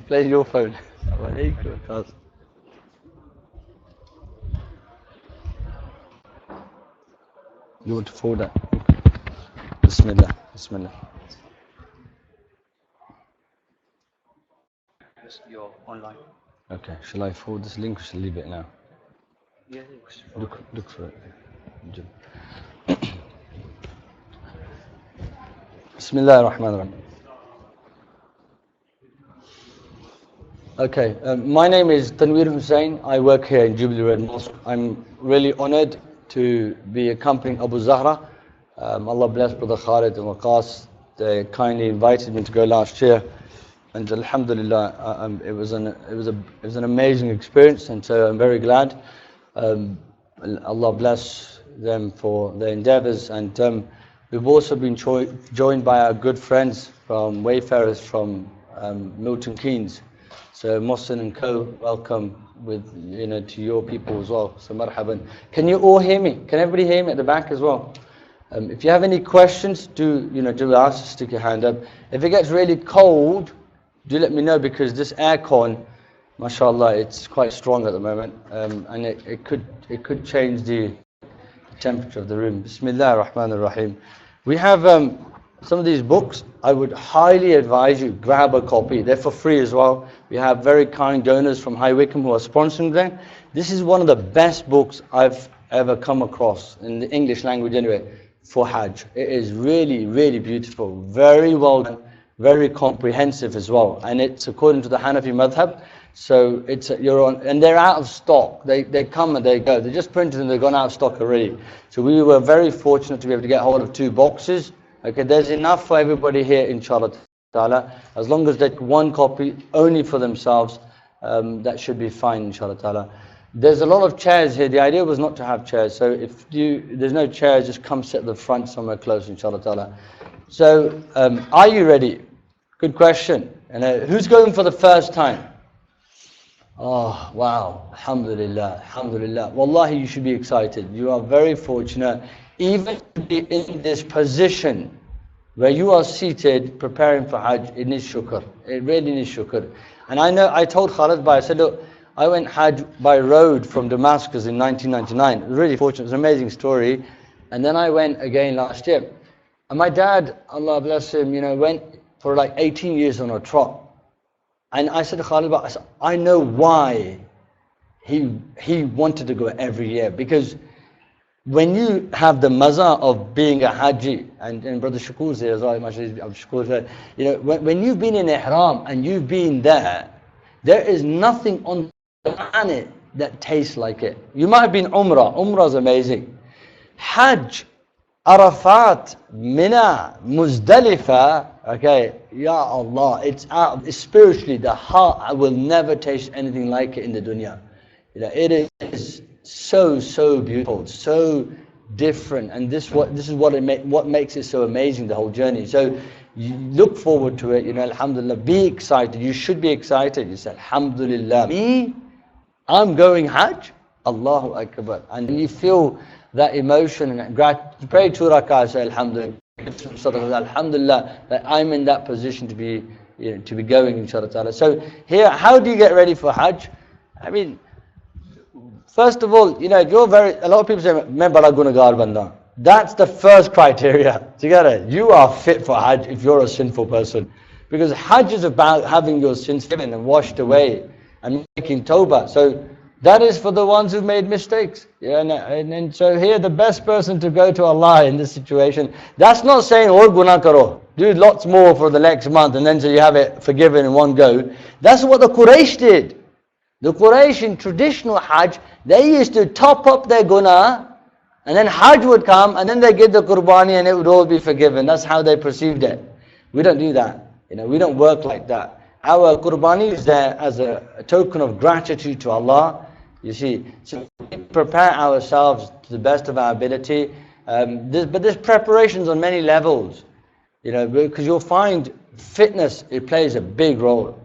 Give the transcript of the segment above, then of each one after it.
Play your phone. You want to forward that? Bismillah. Bismillah. You're online. Okay, shall I forward this link or shall I leave it now? Yeah. Look for it. Bismillah ar-Rahman ar-Rahim. Okay, my name is Tanveer Hussain. I work here in Jubilee Mosque. I'm really honored to be accompanying Abu Zahra. Allah bless Brother Khalid and Waqas. They kindly invited me to go last year, and Alhamdulillah, it was an amazing experience, and so I'm very glad. Allah bless them for their endeavors, and we've also been joined by our good friends from Wayfarers from Milton Keynes. So Mohsin and Co, welcome to your people as well. So marhaban. Can you all hear me? Can everybody hear me at the back as well? If you have any questions, do ask, stick your hand up. If it gets really cold, do let me know, because this aircon, mashallah, it's quite strong at the moment, and it could change the temperature of the room. Bismillah ar-Rahman ar-Rahim. We have some of these books. I would highly advise you grab a copy. They're for free as well. We have very kind donors from Wycombe who are sponsoring them. This is one of the best books I've ever come across in the English language anyway for Hajj. It is really, really beautiful, very well done, very comprehensive as well, and it's according to the Hanafi madhab. So and they're out of stock. They come and they go. They just printed and they've gone out of stock already. So we were very fortunate to be able to get hold of 2 boxes. Okay, there's enough for everybody here, inshallah ta'ala. As long as they take 1 copy only for themselves, that should be fine, inshallah ta'ala. There's a lot of chairs here. The idea was not to have chairs. So if there's no chairs, just come sit at the front somewhere close, inshallah ta'ala. So, are you ready? Good question. And who's going for the first time? Oh, wow. Alhamdulillah. Alhamdulillah. Wallahi, you should be excited. You are very fortunate. Even to be in this position where you are seated preparing for Hajj, it needs shukr. It really needs shukr. And I told Khalid I said, look, I went Hajj by road from Damascus in 1999. It was really fortunate. It was an amazing story. And then I went again last year. And my dad, Allah bless him, went for like 18 years on a trot. And I said to Khalid, I know why he wanted to go every year. Because when you have the maza of being a Haji, and Brother Shakur's there as well, when you've been in Ihram and you've been there is nothing on the planet that tastes like it. You might have been Umrah's amazing. Hajj, Arafat, Mina, Muzdalifah, okay, Ya Allah, it's spiritually, the heart will never taste anything like it in the dunya. It is so beautiful, so different, and this is what makes it so amazing, the whole journey. So you look forward to it, alhamdulillah, be excited. You should be excited. You say, alhamdulillah, I'm going Hajj, Allahu Akbar, and you feel that emotion and gratitude. Pray 2 rak'ahs, say alhamdulillah, alhamdulillah, that I'm in that position to be going, inshallah ta'ala. So here, how do you get ready for Hajj? I mean, first of all, a lot of people say, "Main bada gunagar banda." That's the first criteria. Together, you are fit for Hajj if you're a sinful person, because Hajj is about having your sins forgiven and washed away and making tawbah. So that is for the ones who've made mistakes. And so here, the best person to go to Allah in this situation. That's not saying or guna karo, do lots more for the next month, and then so you have it forgiven in one go. That's what the Quraysh did. The Quraysh in traditional Hajj, they used to top up their guna, and then Hajj would come, and then they give the qurbani, and it would all be forgiven. That's how they perceived it. We don't do that. We don't work like that. Our qurbani is there as a token of gratitude to Allah. You see, so we prepare ourselves to the best of our ability. But there's preparations on many levels. Because you'll find fitness, it plays a big role.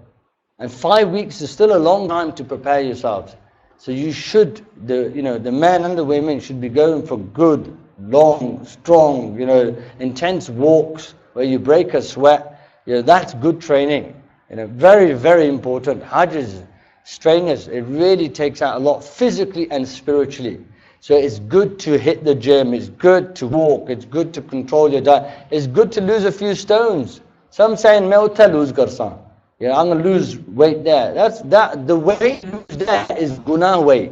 And 5 weeks is still a long time to prepare yourselves. So you should, the men and the women should be going for good, long, strong, intense walks where you break a sweat. That's good training. Very, very important. Hajj is strenuous. It really takes out a lot physically and spiritually. So it's good to hit the gym, it's good to walk, it's good to control your diet, it's good to lose a few stones. Some saying, "Main utthe lose karsan." I'm going to lose weight there. The weight you lose there is gunah weight.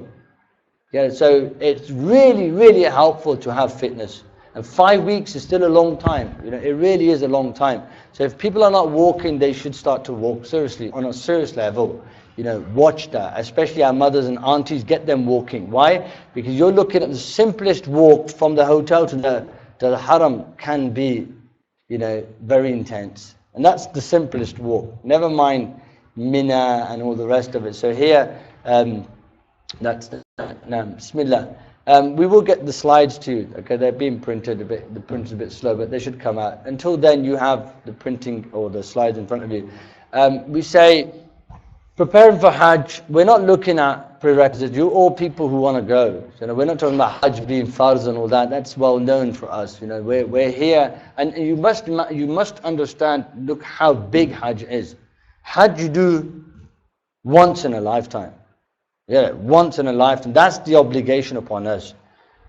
So it's really, really helpful to have fitness. And 5 weeks is still a long time. It really is a long time. So if people are not walking, they should start to walk seriously, on a serious level. Watch that. Especially our mothers and aunties, get them walking. Why? Because you're looking at the simplest walk from the hotel to the haram can be, very intense. And that's the simplest walk. Never mind Mina and all the rest of it. So here, that's Bismillah. We will get the slides to you. Okay, they're being printed a bit. The print's a bit slow, but they should come out. Until then, you have the printing or the slides in front of you. We say, preparing for Hajj, we're not looking at prerequisites. You're all people who want to go. We're not talking about Hajj being farz and all that. That's well known for us. We're here, and you must understand. Look how big Hajj is. Hajj you do once in a lifetime. Once in a lifetime. That's the obligation upon us.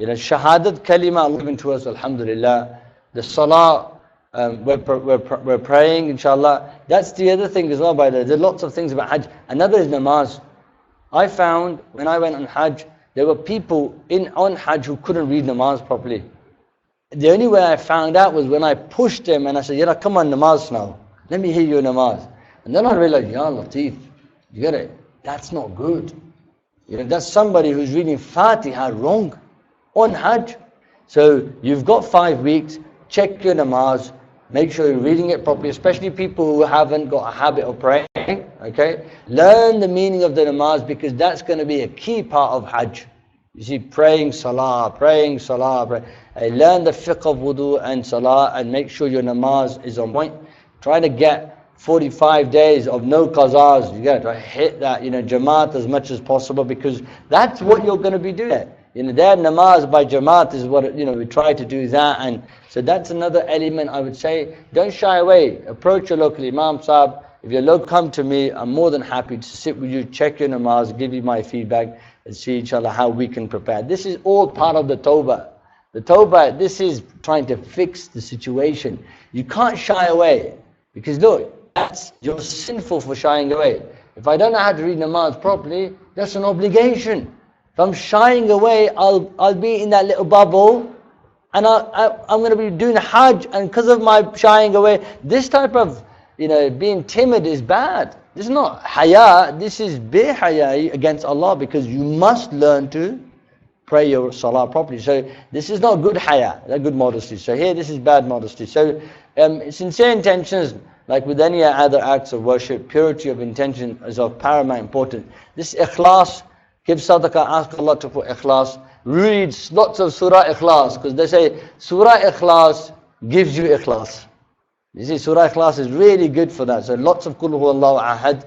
Shahadat kalima Allah given to us, alhamdulillah. The salah, we're praying, inshallah. That's the other thing as well, by the way. There are lots of things about Hajj. Another is namaz. I found when I went on Hajj, there were people on Hajj who couldn't read namaz properly. The only way I found out was when I pushed them and I said, come on, namaz now. Let me hear your namaz. And then I realized, Ya Latif, you get it? That's not good. That's somebody who's reading Fatiha wrong on Hajj. So you've got 5 weeks, check your namaz, make sure you're reading it properly, especially people who haven't got a habit of praying, okay? Learn the meaning of the namaz because that's going to be a key part of Hajj. You see, praying salah. Learn the fiqh of wudu and salah and make sure your namaz is on point. Try to get 45 days of no qazas. You got to hit that, jamaat as much as possible because that's what you're going to be doing. Their namaz by jamaat is what, we try to do that. And so that's another element I would say. Don't shy away. Approach your local imam sahib. If you're local, come to me. I'm more than happy to sit with you, check your namaz, give you my feedback and see inshallah how we can prepare. This is all part of the tawbah. The tawbah, this is trying to fix the situation. You can't shy away because look, you're sinful for shying away. If I don't know how to read namaz properly, that's an obligation. If I'm shying away, I'll be in that little bubble and I'm going to be doing Hajj, and because of my shying away, this type of being timid is bad. This is not haya, this is bihaya against Allah because you must learn to pray your salah properly. So this is not good haya, that's good modesty. So here this is bad modesty. So sincere intentions, like with any other acts of worship, purity of intention is of paramount importance. This ikhlas, give sadaqah, ask Allah to put ikhlas. Read lots of surah ikhlas, because they say surah ikhlas gives you ikhlas. You see, surah ikhlas is really good for that. So lots of Qul Huwallahu Ahad,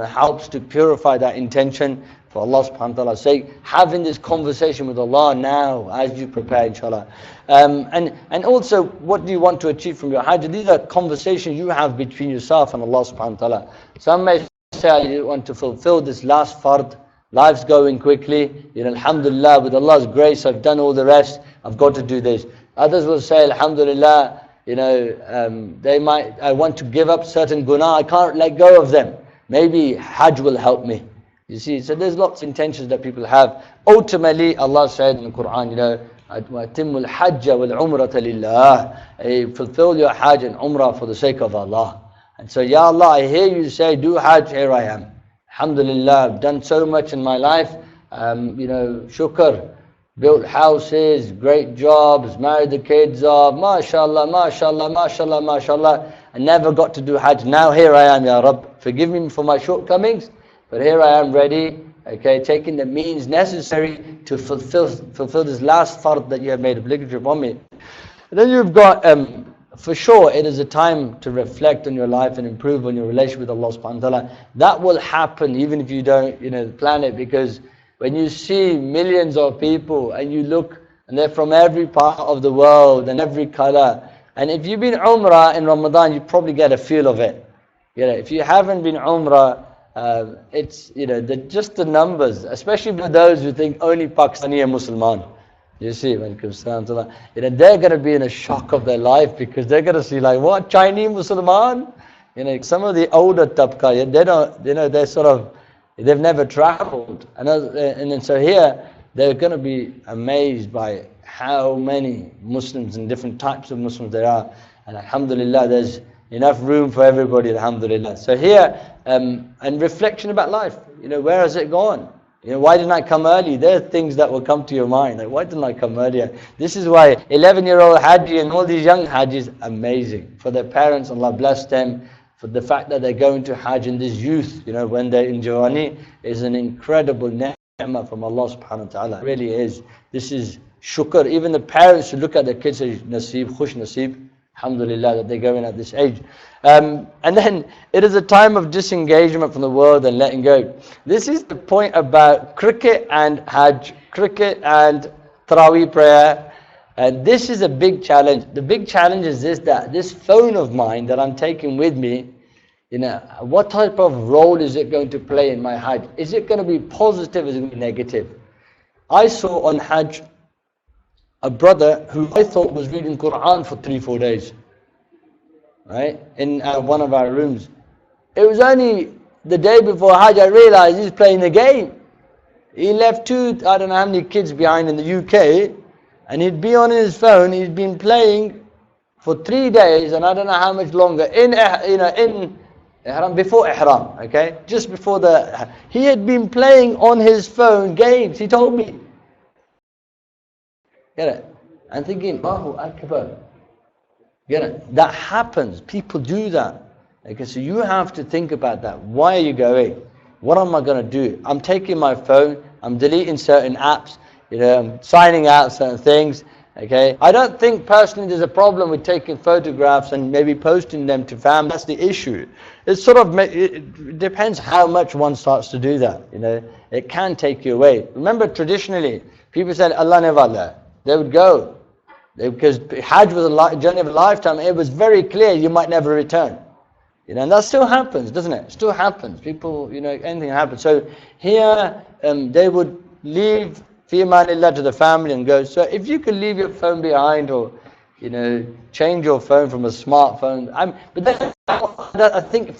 helps to purify that intention for Allah subhanahu wa ta'ala's sake. Having this conversation with Allah now as you prepare, inshallah. And also, what do you want to achieve from your Hajj? These are conversations you have between yourself and Allah subhanahu wa ta'ala. Some may say, I want to fulfill this last fard. Life's going quickly. Alhamdulillah, with Allah's grace, I've done all the rest. I've got to do this. Others will say, Alhamdulillah, I want to give up certain guna. I can't let go of them. Maybe Hajj will help me. You see, so there's lots of intentions that people have. Ultimately, Allah said in the Quran, وَأَتِمُّ الْحَجَّ وَالْعُمْرَةَ لِلَّهِ. Fulfill your Hajj and Umrah for the sake of Allah. And so, Ya Allah, I hear you say, do Hajj, here I am. Alhamdulillah, I've done so much in my life. Shukr. Built houses, great jobs, married the kids off, mashallah, mashallah, mashallah, mashallah. I never got to do Hajj. Now here I am, Ya Rabb. Forgive me for my shortcomings. But here I am ready, okay, taking the means necessary to fulfill this last fard that you have made obligatory upon me. And then you've got, for sure, it is a time to reflect on your life and improve on your relationship with Allah subhanahu wa ta'ala. That will happen even if you don't, plan it, because when you see millions of people and you look, and they're from every part of the world and every color, And if you've been Umrah in Ramadan, you probably get a feel of it. If you haven't been Umrah, it's, just the numbers, especially for those who think only Pakistani are Musliman. You see, when it comes down to that, they're going to be in a shock of their life, because they're going to see like, what, Chinese Musliman? Some of the older tabqa, they don't, they're sort of, they've never traveled. And then so here, they're going to be amazed by how many Muslims and different types of Muslims there are. And alhamdulillah, there's enough room for everybody, alhamdulillah. So here, and reflection about life. Where has it gone? Why didn't I come early? There are things that will come to your mind. Like, why didn't I come earlier? This is why 11-year-old Hajji and all these young Hajjis, amazing. For their parents, Allah bless them. For the fact that they're going to Hajj in this youth, when they're in Jawani, is an incredible ni'mah from Allah subhanahu wa ta'ala. It really is. This is shukr. Even the parents should look at their kids and say, Naseeb, Khush Naseeb. Alhamdulillah that they're going at this age. And then it is a time of disengagement from the world and letting go. This is the point about cricket and Hajj, cricket and Taraweeh prayer. And this is a big challenge. The big challenge is that this phone of mine that I'm taking with me, what type of role is it going to play in my Hajj? Is it going to be positive or is it going to be negative? I saw on Hajj a brother who I thought was reading Quran for 3-4 days, right, in one of our rooms. It was only the day before Hajj I realized he's playing the game. He left I don't know how many kids behind in the UK, and he'd be on his phone. He's been playing for 3 days, and I don't know how much longer, in Ihram, before Ihram, okay, just before he had been playing on his phone games, he told me. Get it? I'm thinking, Allahu Akbar. Get it? That happens. People do that. Okay, so you have to think about that. Why are you going? What am I going to do? I'm taking my phone. I'm deleting certain apps. I'm signing out certain things. Okay, I don't think personally there's a problem with taking photographs and maybe posting them to family. That's the issue. It's sort of, it depends how much one starts to do that. It can take you away. Remember, traditionally, people said, Allah never. They would go. Because Hajj was a journey of a lifetime. It was very clear you might never return. And that still happens, doesn't it? It still happens. People, anything happens. So here, they would leave fi amanillah to the family and go. So if you could leave your phone behind, or change your phone from a smartphone. But then, I think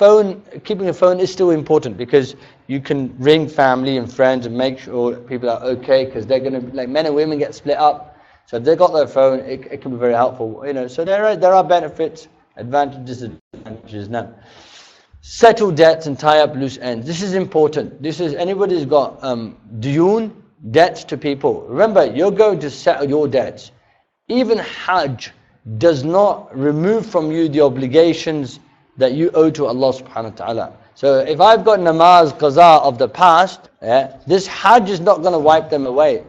keeping a phone is still important, because you can ring family and friends and make sure people are okay, because they're going to, like, men and women get split up. So if they've got their phone, it can be very helpful. So there are benefits, advantages, disadvantages. Now, settle debts and tie up loose ends. This is important. Anybody who's got duyun, debts to people. Remember, you're going to settle your debts. Even Hajj does not remove from you the obligations that you owe to Allah subhanahu wa ta'ala. So if I've got namaz, qaza of the past, this Hajj is not going to wipe them away.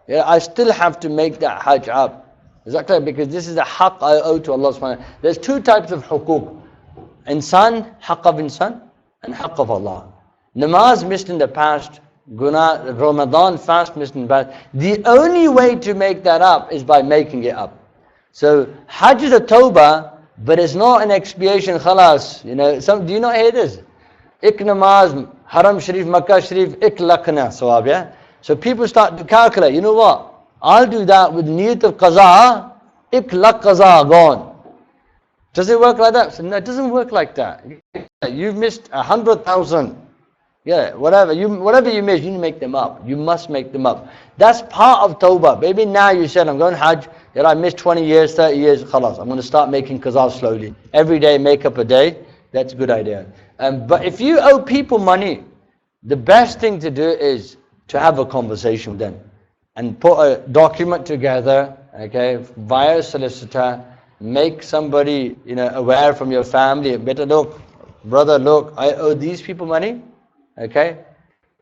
I still have to make that Hajj up. Is that clear? Because this is a haqq I owe to Allah subhanahu wa ta'ala. There's two types of hukuk. Insan, haqq of insan, and haqq of Allah. Namaz missed in the past, guna, Ramadan fast missed in the past. The only way to make that up is by making it up. So Hajj is a tawbah, but it's not an expiation, khalas. Do you not hear this? Ik namaz, Haram Sharif, Makkah Sharif, ik lakhna sawab, yeah? So people start to calculate, you know what? I'll do that with niyat of qaza, ik lakh qaza, gone. Does it work like that? So no, it doesn't work like that. You've missed 100,000. Yeah, whatever you miss, you make them up. You must make them up. That's part of tawbah. Maybe now you said, I'm going Hajj, I missed 20 years, 30 years, khalas. I'm going to start making qaza slowly. Every day, make up a day. That's a good idea. But if you owe people money, the best thing to do is to have a conversation with them and put a document together, okay, via a solicitor, make somebody, aware from your family, better look, brother, look, I owe these people money, okay,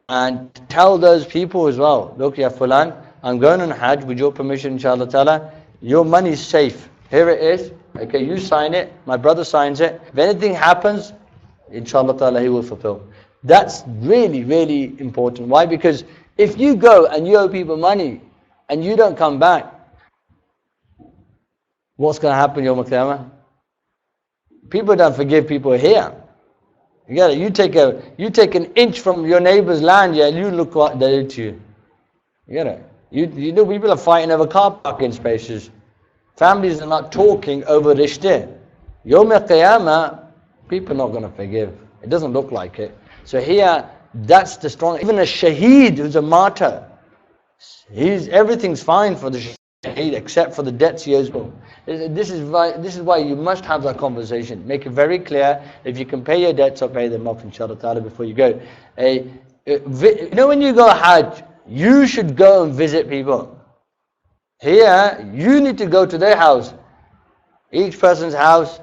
and tell those people as well, look, ya fulan, I'm going on Hajj with your permission, inshallah ta'ala, your money is safe, here it is, okay, you sign it, my brother signs it, if anything happens, inshallah ta'ala, he will fulfill. That's really, really important. Why? Because if you go and you owe people money and you don't come back, what's going to happen Yawm al-Qiyamah? People don't forgive people here. You get it? You take an inch from your neighbor's land, yeah, and you look what they did to you. You get it? You know, people are fighting over car parking spaces. Families are not talking over rishteh. Yawm al-Qiyamah, people are not going to forgive. It doesn't look like it. So here, that's the strong. Even a shaheed who's a martyr, everything's fine for the shaheed except for the debts he owes. This is why you must have that conversation. Make it very clear. If you can pay your debts, or pay them off, inshallah ta'ala, before you go. You know, when you go Hajj, you should go and visit people. Here, you need to go to their house. Each person's house,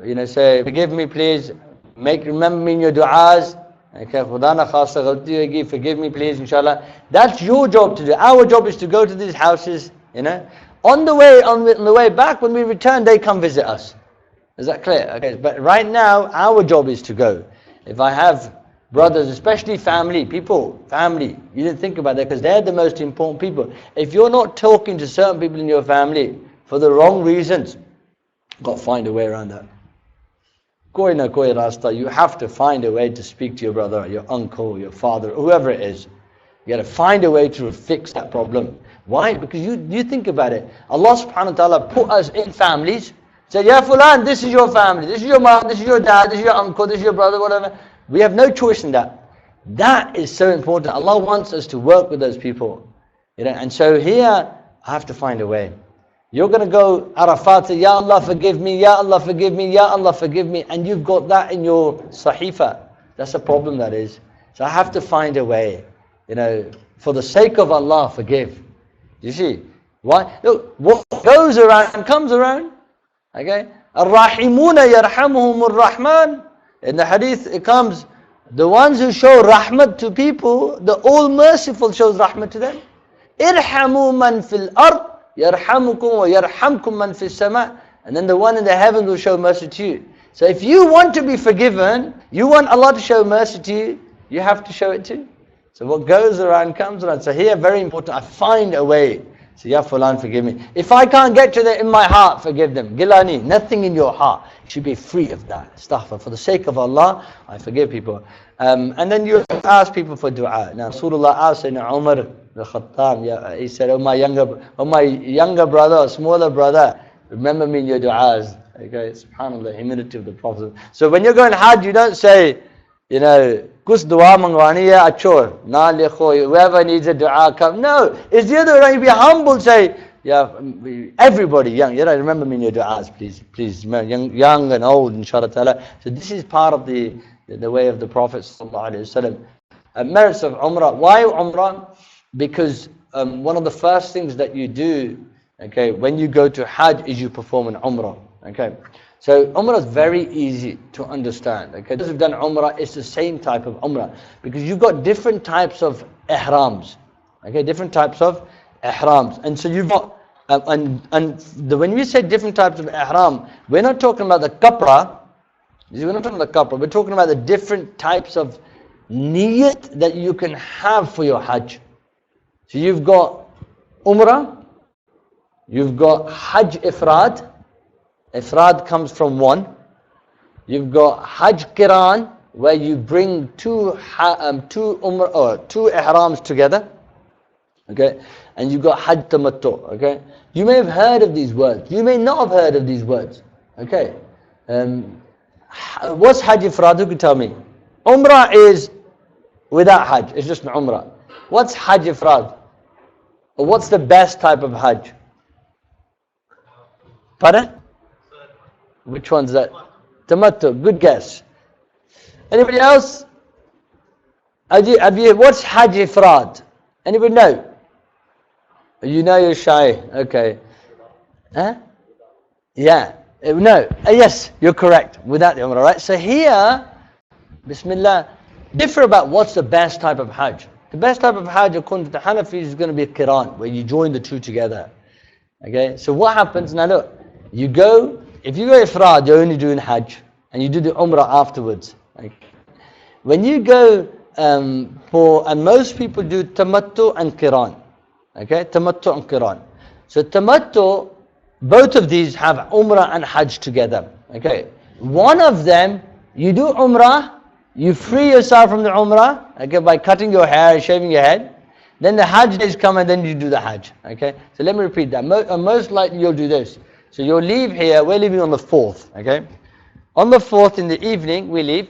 you know, say, forgive me please, remember me in your du'as. Okay, Khuda na khasta ghalti hogi, forgive me please, inshallah. That's your job to do. Our job is to go to these houses, you know. On the way back, when we return, they come visit us. Is that clear? Okay, but right now, our job is to go. If I have brothers, especially family, you didn't think about that because they're the most important people. If you're not talking to certain people in your family for the wrong reasons, you've got to find a way around that. Koi na koi rasta, you have to find a way to speak to your brother, your uncle, your father, whoever it is. You got to find a way to fix that problem. Why? Because you think about it. Allah subhanahu wa ta'ala put us in families. Say, Ya Fulan, this is your family, this is your mom, this is your dad, this is your uncle, this is your brother, whatever. We have no choice in that. That is so important. Allah wants us to work with those people. You know, and so here, I have to find a way. You're going to go Arafat, say, Ya Allah forgive me, Ya Allah forgive me, Ya Allah forgive me, and you've got that in your sahifa. That's a problem, that is. So I have to find a way. You know, for the sake of Allah, forgive. You see? Why? Look, what goes around comes around. Okay? Ar-Rahimuna yarhamuhumur Rahman. In the hadith it comes, the ones who show rahmat to people, the all-merciful shows rahmat to them. Irhamu man fil ard, yarhamukum wa yarhamkum man fil sama. And then the one in the heavens will show mercy to you. So if you want to be forgiven, you want Allah to show mercy to you, you have to show it too. So what goes around comes around. So here, very important, I find a way. So, Ya Fulan, forgive me. If I can't get to them in my heart, forgive them. Gilani, nothing in your heart. You should be free of that. Astaghfir. For the sake of Allah, I forgive people. And then you ask people for dua. Now, Rasulullah asked Sayyidina Umar al-Khattab, he said, oh my younger brother, or smaller brother, remember me in your du'as. Okay, subhanAllah, humility of the Prophet. So when you're going Hajj, you don't say, you know, kus dua mangwani hai achor, na likho, whoever needs a dua come. No, it's the other way. You be humble, say, yeah, everybody young, you know, remember me in your du'as, please, young and old, inshallah ta'ala. So this is part of the way of the Prophet sallallahu alaihi wasallam. Merits of Umrah. Why Umrah? Because one of the first things that you do, okay, when you go to Hajj is you perform an Umrah. Okay, so Umrah is very easy to understand. Okay, those who've done Umrah, it's the same type of Umrah because you've got different types of Ihrams. Okay, different types of Ihrams, and so you've got when we say different types of Ihram, we're not talking about the kapra. We're not talking about the kapra. We're talking about the different types of niyat that you can have for your Hajj. So you've got Umrah, you've got Hajj Ifrad. Ifrad comes from one. You've got Hajj Qiran, where you bring two Ihrams together. Okay, and you've got Hajj Tamattu. Okay, you may have heard of these words. You may not have heard of these words. Okay, what's Hajj Ifrad? Who can tell me? Umrah is without Hajj. It's just an Umrah. What's Hajj Ifrad? Or what's the best type of Hajj? Pardon? Which one's that? Tamattu. Good guess. Anybody else? Have you what's Hajj Ifrad? Anybody know? You know you're shy. Okay. Huh? Yeah. No. Yes, you're correct. Without the Umrah, right? So here, Bismillah, differ about what's the best type of Hajj. The best type of Hajj, according to the Hanafis, is going to be Qiran, where you join the two together. Okay? So what happens? Now look, you go, if you go Ifrad, you're only doing Hajj, and you do the Umrah afterwards. Okay? When you go and most people do Tamattu and Qiran. Okay? Tamattu and Qiran. So Tamattu both of these have Umrah and Hajj together. Okay, one of them, you do Umrah, you free yourself from the Umrah, okay, by cutting your hair, shaving your head. Then the Hajj days come and then you do the Hajj. Okay, so let me repeat that. Most likely you'll do this. So you'll leave here, we're leaving on the 4th, okay? On the 4th in the evening, we leave.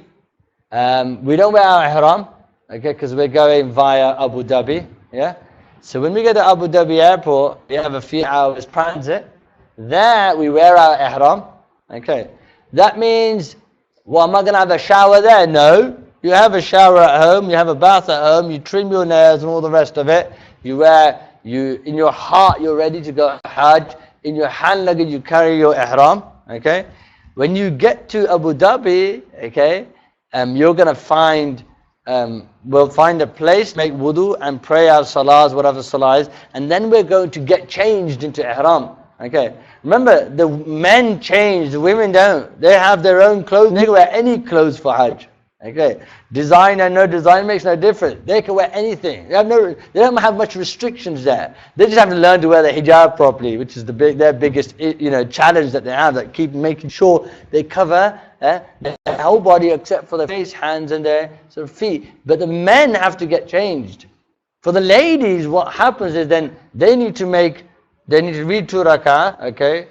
We don't wear our Ihram, okay, because we're going via Abu Dhabi, yeah? So when we get to Abu Dhabi airport, we have a few hours transit. There we wear our Ihram, okay? That means, well, am I going to have a shower there? No. You have a shower at home, you have a bath at home, you trim your nails and all the rest of it. In your heart, you're ready to go Hajj. In your hand luggage, you carry your Ihram, okay? When you get to Abu Dhabi, okay, you're going to find, we'll find a place, make wudu and pray our salahs, whatever salah is, and then we're going to get changed into Ihram, okay? Remember, the men change, the women don't. They have their own clothes, they can wear any clothes for Hajj. Okay, design and no design makes no difference. They can wear anything. They don't have much restrictions there. They just have to learn to wear the hijab properly, which is their biggest, challenge that they have. That keep making sure they cover their whole body except for their face, hands, and their sort of feet. But the men have to get changed. For the ladies, what happens is then they need to read 2 rak'ah, okay,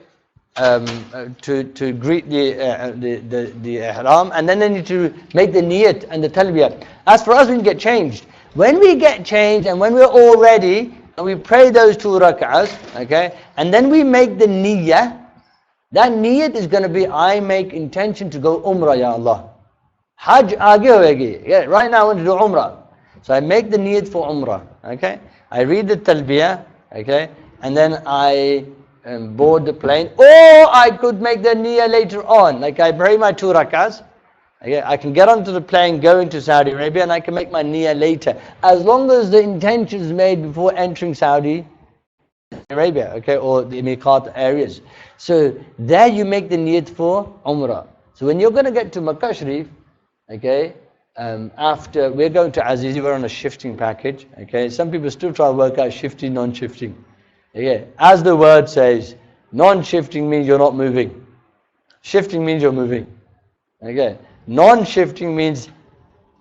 to greet the Ihram, and then they need to make the niyat and the talbiyah. As for us, we get changed. When we get changed and when we're all ready, and we pray those 2 rak'ahs, okay, and then we make the niyyah, that niyat is going to be, I make intention to go Umrah, Ya Allah. Hajj aage hoegi. Yeah, right now I want to do Umrah. So I make the niyat for Umrah, okay. I read the talbiyah, okay, and then I board the plane, or I could make the niyyah later on, like I pray my 2 rak'ahs, okay, I can get onto the plane, go into Saudi Arabia, and I can make my niyyah later, as long as the intention is made before entering Saudi Arabia, okay, or the Miqat areas. So there you make the niyyat for Umrah. So when you're going to get to Makkah Sharif, okay, after we're going to Azizi, we're on a shifting package, okay, some people still try to work out shifting, non-shifting. Okay. As the word says, non-shifting means you're not moving. Shifting means you're moving. Okay. Non-shifting means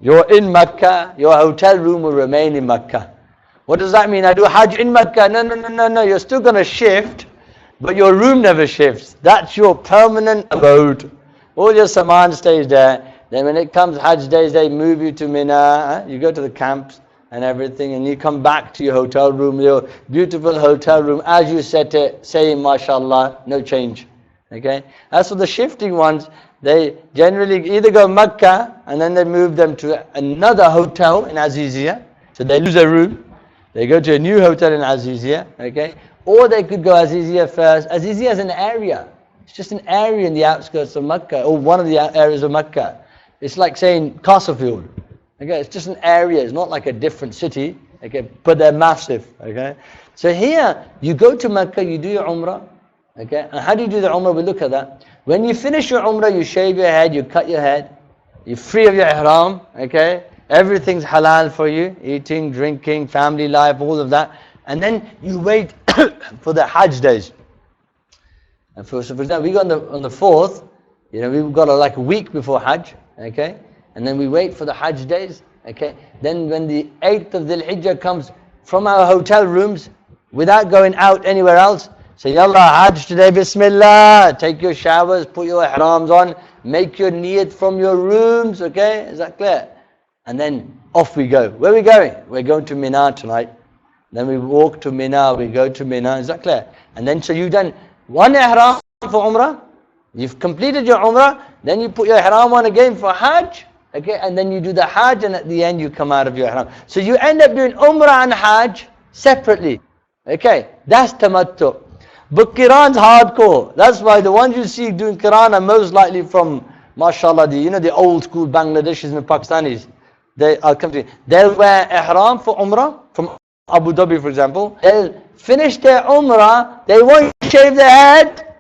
you're in Mecca, your hotel room will remain in Mecca. What does that mean? I do Hajj in Mecca. No. You're still going to shift, but your room never shifts. That's your permanent abode. All your saman stays there. Then when it comes Hajj days, they move you to Mina. You go to the camps and everything, and you come back to your hotel room, your beautiful hotel room, as you set it, saying mashallah, no change. Okay? As for the shifting ones, they generally either go Mecca, and then they move them to another hotel in Azizia, so they lose a room, they go to a new hotel in Azizia, okay? Or they could go Azizia first. Azizia is an area. It's just an area in the outskirts of Mecca, or one of the areas of Mecca. It's like saying Castlefield. Okay, it's just an area, it's not like a different city, okay, but they're massive, okay. So here, you go to Mecca, you do your Umrah, okay, and how do you do the Umrah? We look at that. When you finish your Umrah, you shave your head, you cut your head, you're free of your Ihram, okay, everything's halal for you, eating, drinking, family life, all of that, and then you wait for the Hajj days. And for example, we got on the 4th, we've got like a week before Hajj, okay, and then we wait for the Hajj days, okay. Then when the 8th of Dhul Hijjah comes from our hotel rooms, without going out anywhere else, say, Yallah, Hajj today, Bismillah, take your showers, put your Ihrams on, make your niyat from your rooms, okay, is that clear? And then off we go. Where are we going? We're going to Mina tonight. Then we walk to Mina, we go to Mina, is that clear? And then so you've done one Ihram for Umrah, you've completed your Umrah, then you put your Ihram on again for Hajj, okay, and then you do the Hajj, and at the end you come out of your Ihram. So you end up doing Umrah and Hajj separately. Okay, that's Tamattu. But Qiran's hardcore. That's why the ones you see doing Qiran are most likely from, mashallah, the old school Bangladeshis and Pakistanis. They'll wear Ihram for Umrah, from Abu Dhabi for example. They'll finish their Umrah, they won't shave their head.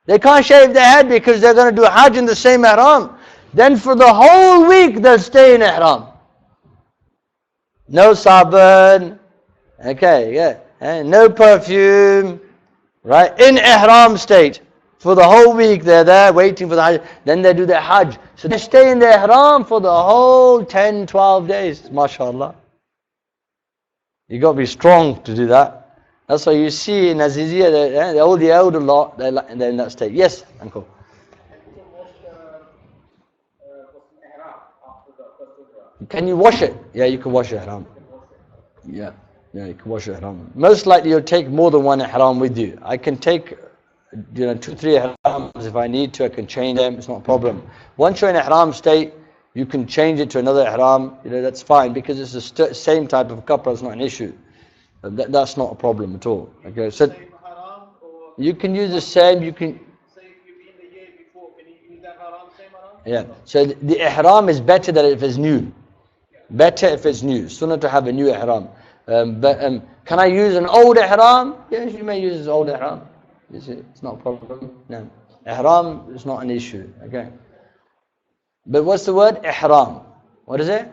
They can't shave their head because they're going to do Hajj in the same Ihram. Then for the whole week they'll stay in Ihram. No sabun, okay, yeah, no perfume, right? In Ihram state. For the whole week they're there waiting for the Hajj. Then they do their Hajj. So they stay in the Ihram for the whole 10, 12 days. MashaAllah. You got to be strong to do that. That's why you see in Aziziyah, all the elder lot, they're in that state. Yes, uncle. Can you wash it? Yeah, you can wash your Ihram. Yeah, you can wash your Ihram. Most likely you'll take more than one Ihram with you. I can take 2, 3 Ihrams if I need to. I can change them. It's not a problem. Once you're in Ihram state, you can change it to another Ihram. That's fine because it's the same type of kapra. It's not an issue. That's not a problem at all. Okay, so you can use the same. You can. Yeah. So the Ihram is better than if it's new. Better if it's new. Sunnah to have a new Ihram. But can I use an old Ihram? Yes, you may use an old Ihram. It's not a problem. No. Ihram is not an issue. Okay. But what's the word? Ihram. What is it?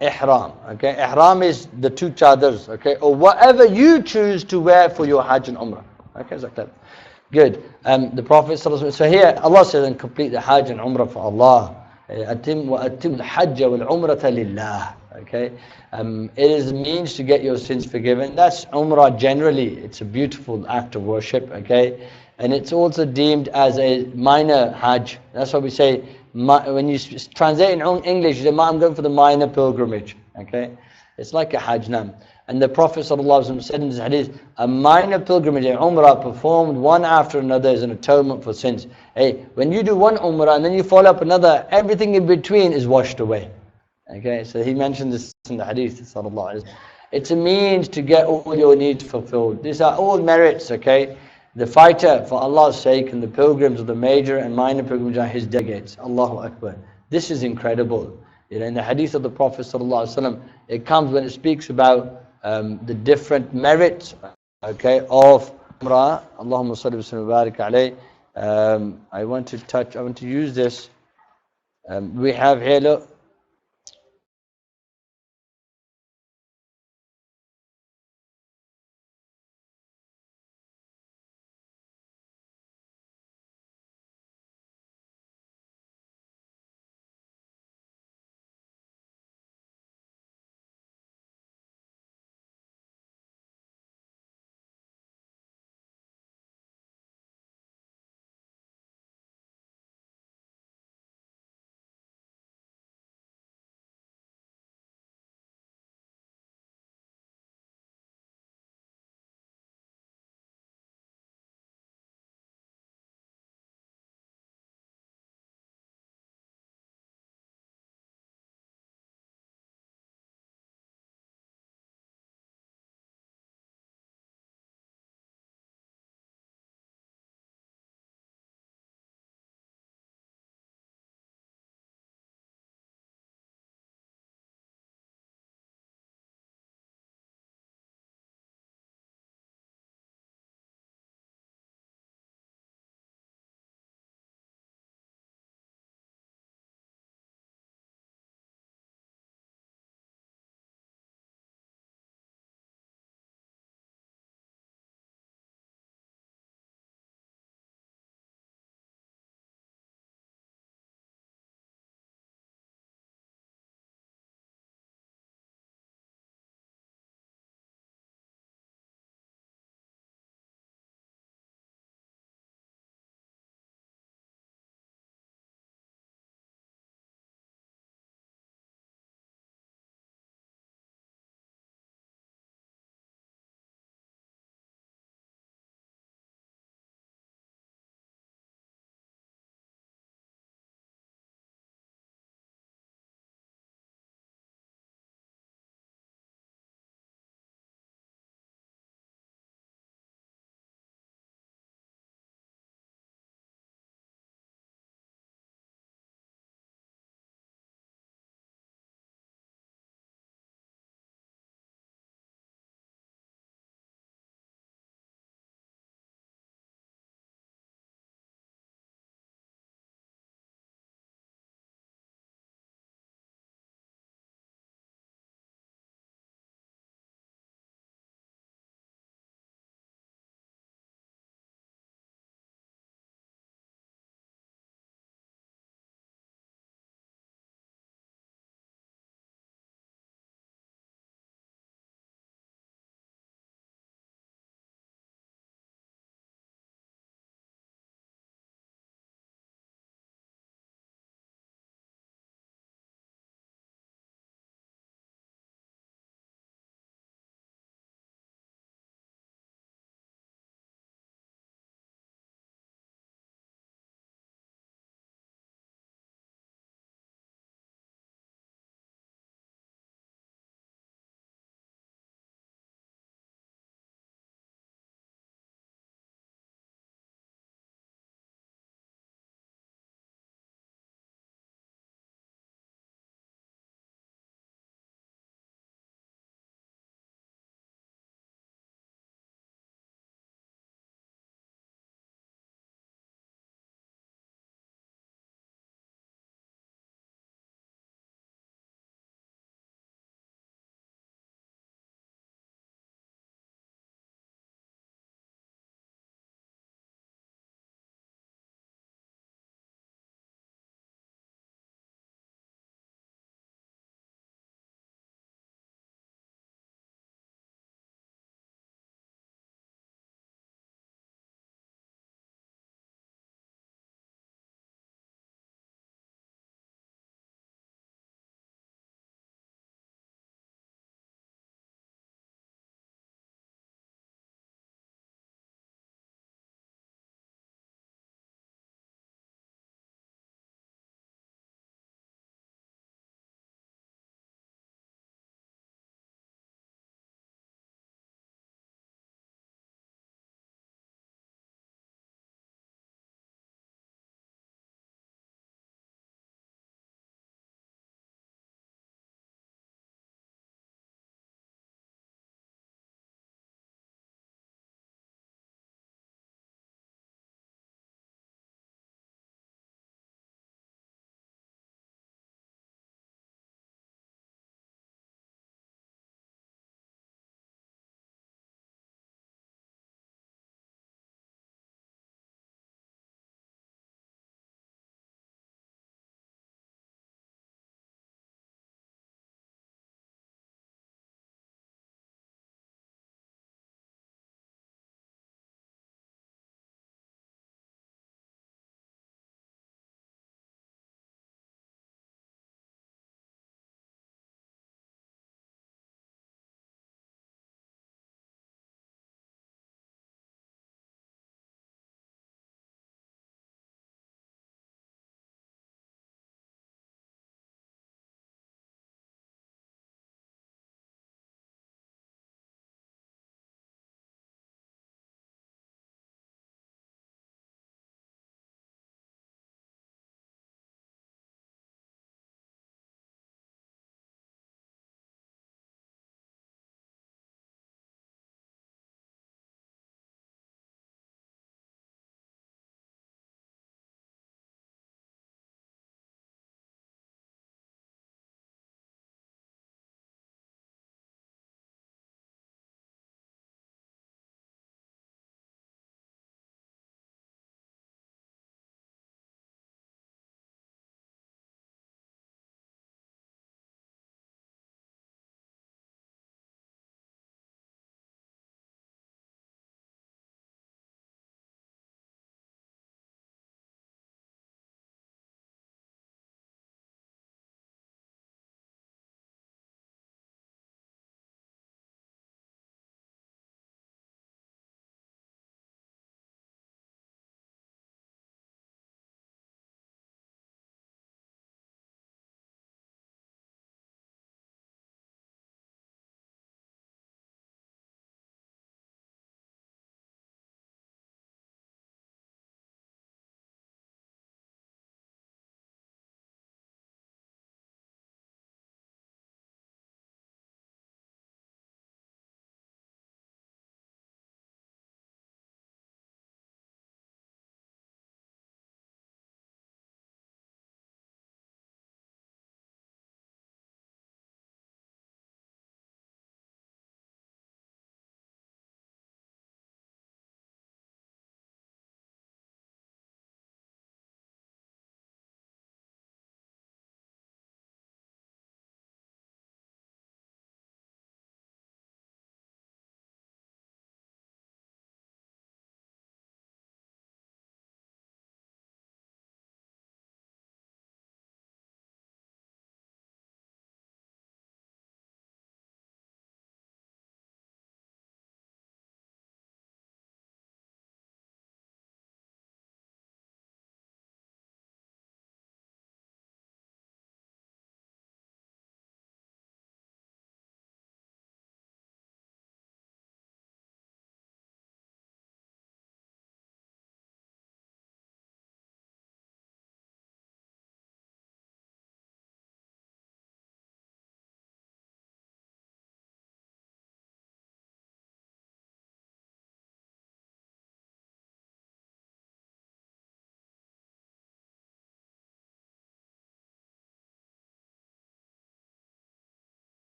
Ihram. Okay. Ihram is the 2 chadars. Okay. Or whatever you choose to wear for your Hajj and Umrah. Okay. Is that clear? Good. The Prophet so here Allah says and complete the Hajj and Umrah for Allah. أتم الحج والعمرة لله. Okay. It is a means to get your sins forgiven. That's Umrah generally. It's a beautiful act of worship. Okay. And it's also deemed as a minor Hajj. That's why we say, when you translate in English, you say, I'm going for the minor pilgrimage. Okay. It's like a Hajj now. And the Prophet ﷺ said in this hadith, a minor pilgrimage, a Umrah performed one after another is an atonement for sins. Hey, when you do one Umrah and then you follow up another, everything in between is washed away. Okay, so he mentioned this in the hadith. It's a means to get all your needs fulfilled. These are all merits, okay? The fighter for Allah's sake and the pilgrims of the major and minor pilgrims are his delegates. Allahu Akbar. This is incredible. In the hadith of the Prophet ﷺ, it comes when it speaks about the different merits, okay, of Umrah. Allahumma salli wa sallim wa barik alayh. I want to use this. We have here, look,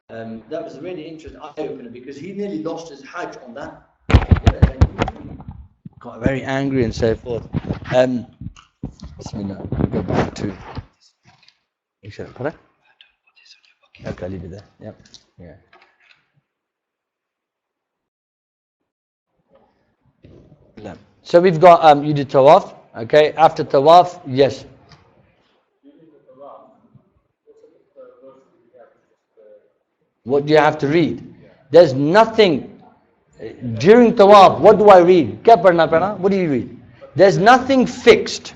That was a really interesting eye-opener because he nearly lost his Hajj on that. Got very angry and so forth. Bismillah. We'll go back to. Okay, I'll leave it there. Yep. Yeah. So we've got you did Tawaf. Okay. After Tawaf, yes. What do you have to read? There's nothing during Tawaf. What do I read? What do you read? There's nothing fixed.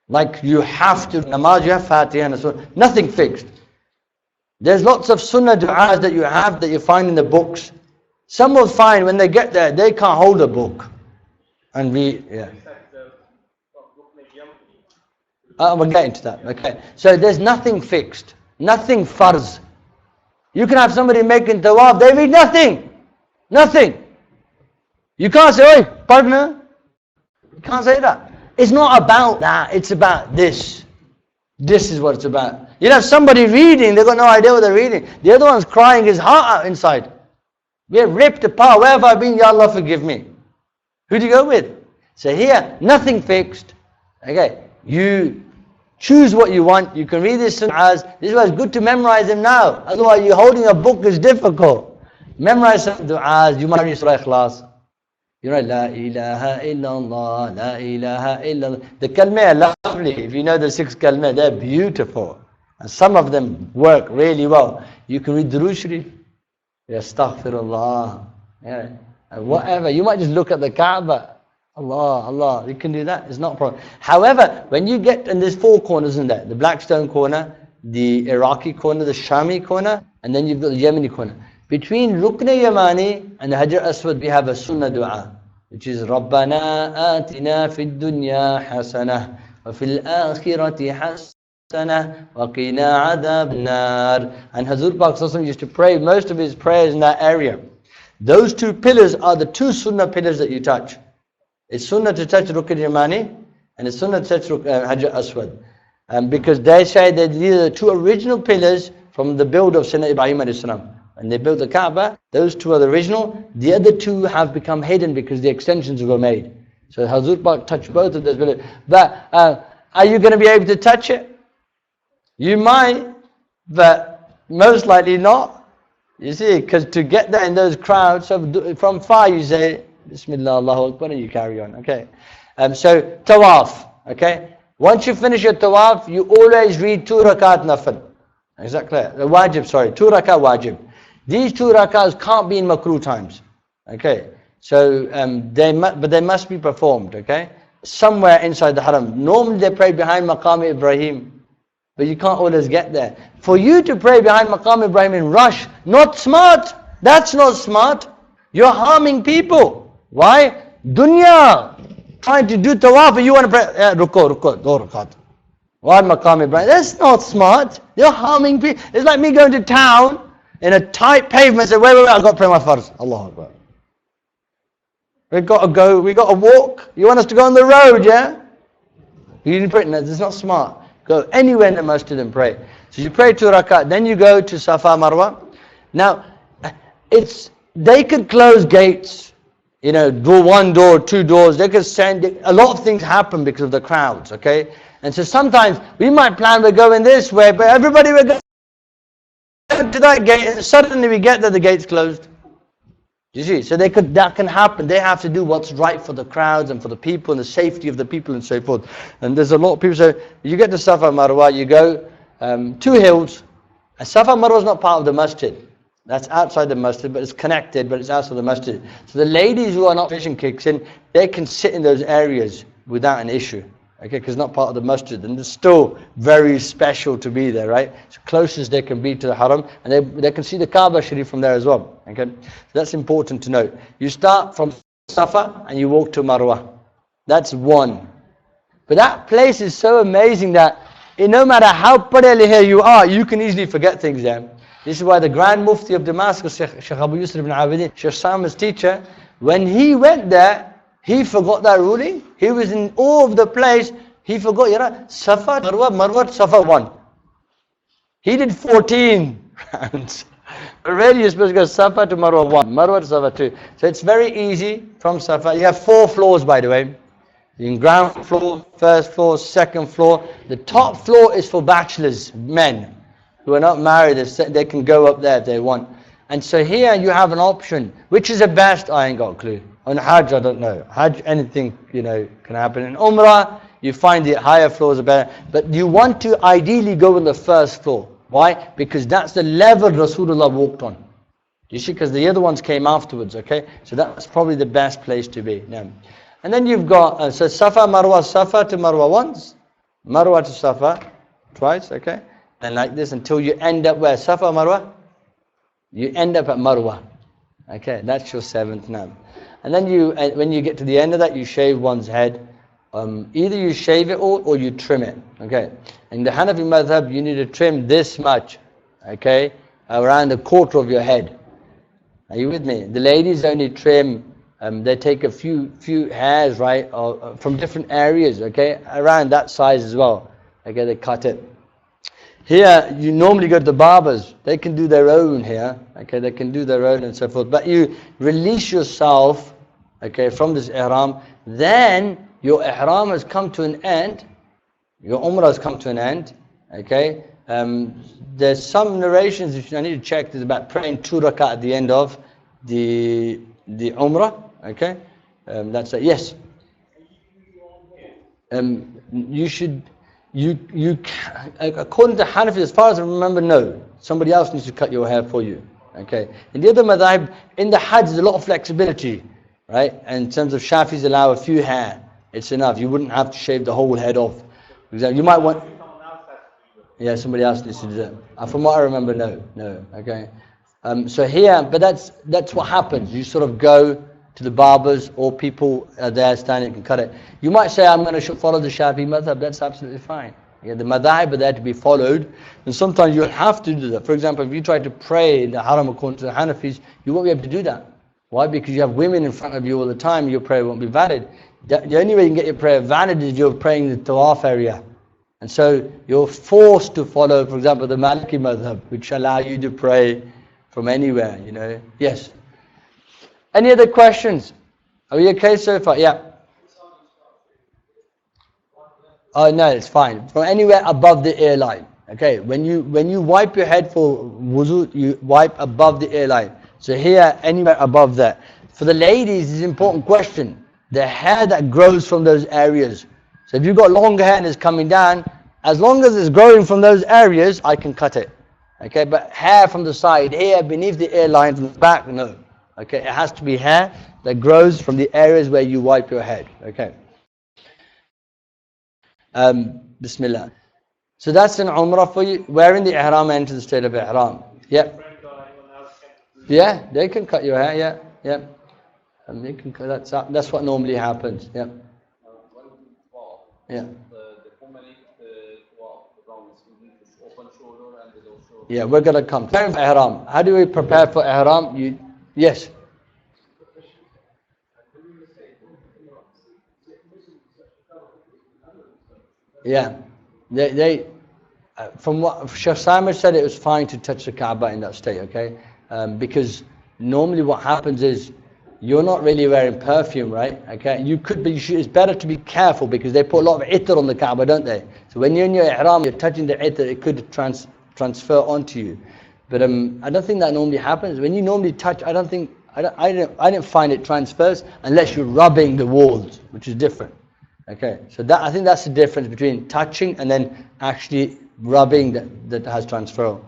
Like you have to namaz, you have Fatiha and so on. Nothing fixed. There's lots of sunnah du'as that you find in the books. Some will find when they get there, they can't hold a book and read. Yeah. We'll get into that. Okay. So there's nothing fixed, nothing farz. You can have somebody making tawaf, they read nothing. Nothing. You can't say, oi, partner. You can't say that. It's not about that, it's about this. This is what it's about. You have somebody reading, they've got no idea what they're reading. The other one's crying his heart out inside. We're ripped apart. Where have I been? Ya Allah, forgive me. Who do you go with? So here, nothing fixed. Okay, you choose what you want. You can read this as this is why it's good to memorize them now. Otherwise, you holding a book is difficult. Memorize some du'as. You might read Surah Ikhlas. You know, La ilaha illallah, La ilaha illallah. The kalmah are lovely. If you know the 6 kalmah, they're beautiful. And some of them work really well. You can read Durood Sharif. Astaghfirullah. Yeah. And whatever. You might just look at the Kaaba. Allah, Allah. You can do that. It's not a problem. However, when you get, and there's 4 corners in there. The Blackstone corner, the Iraqi corner, the Shami corner, and then you've got the Yemeni corner. Between Rukn Yamani and the Hajar Aswad, we have a Sunnah dua, which is Rabbana atina fid dunya hasanah wa fil akhirati hasanah wa qina adhab nar. And Hazur Pak Sallallahu used to pray most of his prayers in that area. Those 2 pillars are the 2 Sunnah pillars that you touch. It's Sunnah to touch Rukn Yamani and it's Sunnah to touch Hajar Aswad. Because they say that these are the 2 original pillars from the build of Sayyidina Ibrahim alayhi salam. When they built the Kaaba, those 2 are the original. The other 2 have become hidden because the extensions were made. So Hazur Pak touched both of those pillars. But are you going to be able to touch it? You might, but most likely not. You see, because to get there in those crowds, so from far you say, Bismillah, Allahu Akbar, and you carry on. Okay. So Tawaf. Okay. Once you finish your Tawaf, you always read 2 rakat nafil. Is that clear? The wajib, sorry. 2 rakat wajib. These 2 rakahs can't be in makruh times. Okay. So they must be performed. Okay. Somewhere inside the haram. Normally they pray behind Maqam Ibrahim. But you can't always get there. For you to pray behind Maqam Ibrahim in rush, not smart. That's not smart. You're harming people. Why? Dunya. Trying to do tawaf and you want to pray. Ruko, 2 rakat. Why Maqam Ibrahim? That's not smart. You're harming people. It's like me going to town in a tight pavement and say, wait, I've got to pray my farz. Allahu Akbar. We've got to go, we've got to walk. You want us to go on the road, yeah? You didn't pray. No, that's not smart. Go anywhere in the masjid and pray. So you pray 2 rakat, then you go to Safa Marwah. Now, they could close gates, you know, 1 door, 2 doors. They could send, a lot of things happen because of the crowds, okay? And so sometimes we might plan we're going this way, but everybody will go to that gate, and suddenly we get there, the gate's closed. You see, so that can happen. They have to do what's right for the crowds and for the people and the safety of the people and so forth. And there's a lot of people. So you get to Safa Marwah, you go 2 hills. And Safa Marwah is not part of the masjid. That's outside the masjid, but it's connected, but it's outside the masjid. So the ladies who are not fishing kicks in, they can sit in those areas without an issue. Okay, because it's not part of the masjid, and it's still very special to be there, right? It's closest they can be to the haram, and they can see the Kaaba Sharif from there as well. Okay, so that's important to note. You start from Safa and you walk to Marwah. That's 1. But that place is so amazing that no matter how padel here you are, you can easily forget things there. This is why the Grand Mufti of Damascus, Shaykh Abu Yusuf ibn Abidin, Shaykh Sama's teacher, when he went there, he forgot that ruling. He was in awe of the place. He forgot, Safa, Marwah, Safa 1. He did 14 rounds. Really, you're supposed to go Safa to Marwah 1, Marwah to Safa 2. So it's very easy from Safa. You have 4 floors, by the way. In ground floor, first floor, second floor. The top floor is for bachelors, men who are not married. They can go up there if they want. And so here you have an option. Which is the best? I ain't got a clue. On Hajj, I don't know. Hajj, anything, can happen. In Umrah, you find the higher floors are better. But you want to ideally go on the first floor. Why? Because that's the level Rasulullah walked on. You see, because the other ones came afterwards, okay? So that's probably the best place to be. Yeah. And then you've got, so Safa, Marwah, Safa to Marwah once. Marwah to Safa twice, okay? And like this until you end up where? Safa, Marwah? You end up at Marwah. Okay, that's your 7th now. And then when you get to the end of that, you shave one's head. Either you shave it all or you trim it. Okay. In the Hanafi madhab, you need to trim this much. Okay, around a quarter of your head. Are you with me? The ladies only trim. They take a few hairs, right, from different areas. Okay, around that size as well. Okay, they cut it. Here, you normally go to the barbers. They can do their own here. Okay, they can do their own and so forth. But you release yourself, okay, from this ihram. Then your ihram has come to an end. Your umrah has come to an end. Okay. There's some narrations which I need to check. There's about praying 2 rak'ah at the end of the umrah. Okay. That's it. Yes. You should. You according to Hanafi, as far as I remember, no. Somebody else needs to cut your hair for you. Okay. In the other madhab, in the Hajj, there's a lot of flexibility, right? And in terms of Shafis, allow a few hair. It's enough. You wouldn't have to shave the whole head off. For example, you might want. Yeah, somebody else needs to do that. From what I remember, no. Okay. So here, but that's what happens. You sort of go to the barbers, or people are there standing and can cut it. You might say, I'm going to follow the Shafi madhab. That's absolutely fine. Yeah, the madhab are there to be followed, and sometimes you'll have to do that. For example, if you try to pray in the haram according to the Hanafis, you won't be able to do that. Why? Because you have women in front of you all the time. Your prayer won't be valid. The only way you can get your prayer valid is you're praying in the Tawaf area. And so you're forced to follow, for example, the Maliki madhab, which allow you to pray from anywhere, Yes. Any other questions? Are we okay so far? Yeah. Oh no, it's fine. From anywhere above the airline. Okay. When you wipe your head for wuzu, you wipe above the airline. So here, anywhere above that. For the ladies, it's an important question. The hair that grows from those areas. So if you've got longer hair and it's coming down, as long as it's growing from those areas, I can cut it. Okay, but hair from the side, here beneath the airline from the back, no. Okay, it has to be hair that grows from the areas where you wipe your head. Okay. Bismillah. So that's an umrah for you. Wearing the ihram enter the state of ihram. Yeah. Yeah, they can cut your hair. Yeah. They can cut. That's what normally happens. Yeah. Yeah. Yeah, we're gonna come. Ihram. How do we prepare for ihram? Yes. Yeah. They from what Shaykh Simon said, it was fine to touch the Kaaba in that state, okay? Because normally what happens is you're not really wearing perfume, right? Okay, it's better to be careful because they put a lot of itr on the Kaaba, don't they? So when you're in your ihram, you're touching the itr, it could transfer onto you. But I don't think that normally happens. When you normally touch, I didn't find it transfers unless you're rubbing the walls, which is different. Okay, so I think that's the difference between touching and then actually rubbing that has transfer.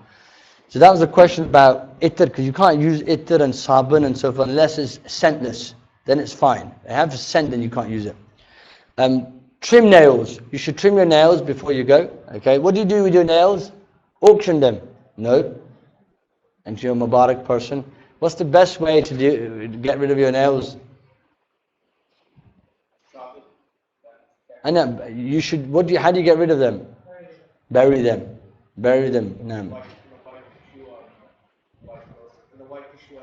So that was the question about itr, because you can't use itr and sabun and so forth unless it's scentless. Then it's fine. They have a scent, then you can't use it. Trim nails. You should trim your nails before you go. Okay, what do you do with your nails? Auction them. No. And you're a Mubarak person. What's the best way to get rid of your nails? I know. You should. How do you get rid of them? Bury them. Bury them.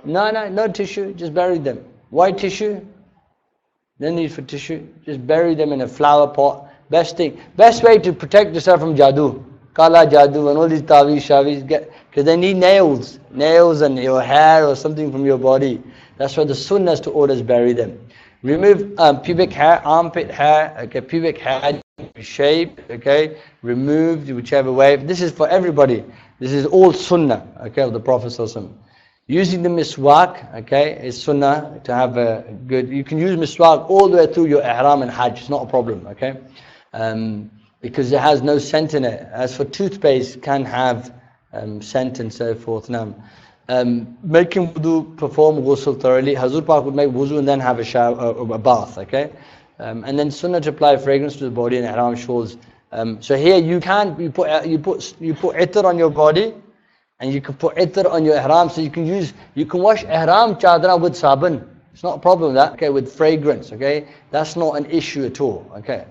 No tissue. Just bury them. White tissue. No need for tissue. Just bury them in a flower pot. Best way to protect yourself from jadoo. Kala Jadu and all these Tavis, Shavis, because they need nails and your hair or something from your body. That's why the sunnah is to always bury them. Remove pubic hair, armpit hair, okay, pubic hair, shape, okay, removed whichever way. This is for everybody. This is all sunnah, okay, of the Prophet ﷺ. Using the miswak, okay, is sunnah to have a good. You can use miswak all the way through your ihram and hajj. It's not a problem, okay, because it has no scent in it. As for toothpaste, can have scent and so forth. Now, making wudu, perform ghusl thoroughly. Hazur Pak would make wudu and then have a shower, a bath, okay, and then sunnah to apply fragrance to the body and ihram shawls. So here you put itar on your body. And you can put itar on your ihram, so you can wash ihram chadra with sabun. It's not a problem that, okay, with fragrance, okay? That's not an issue at all, okay?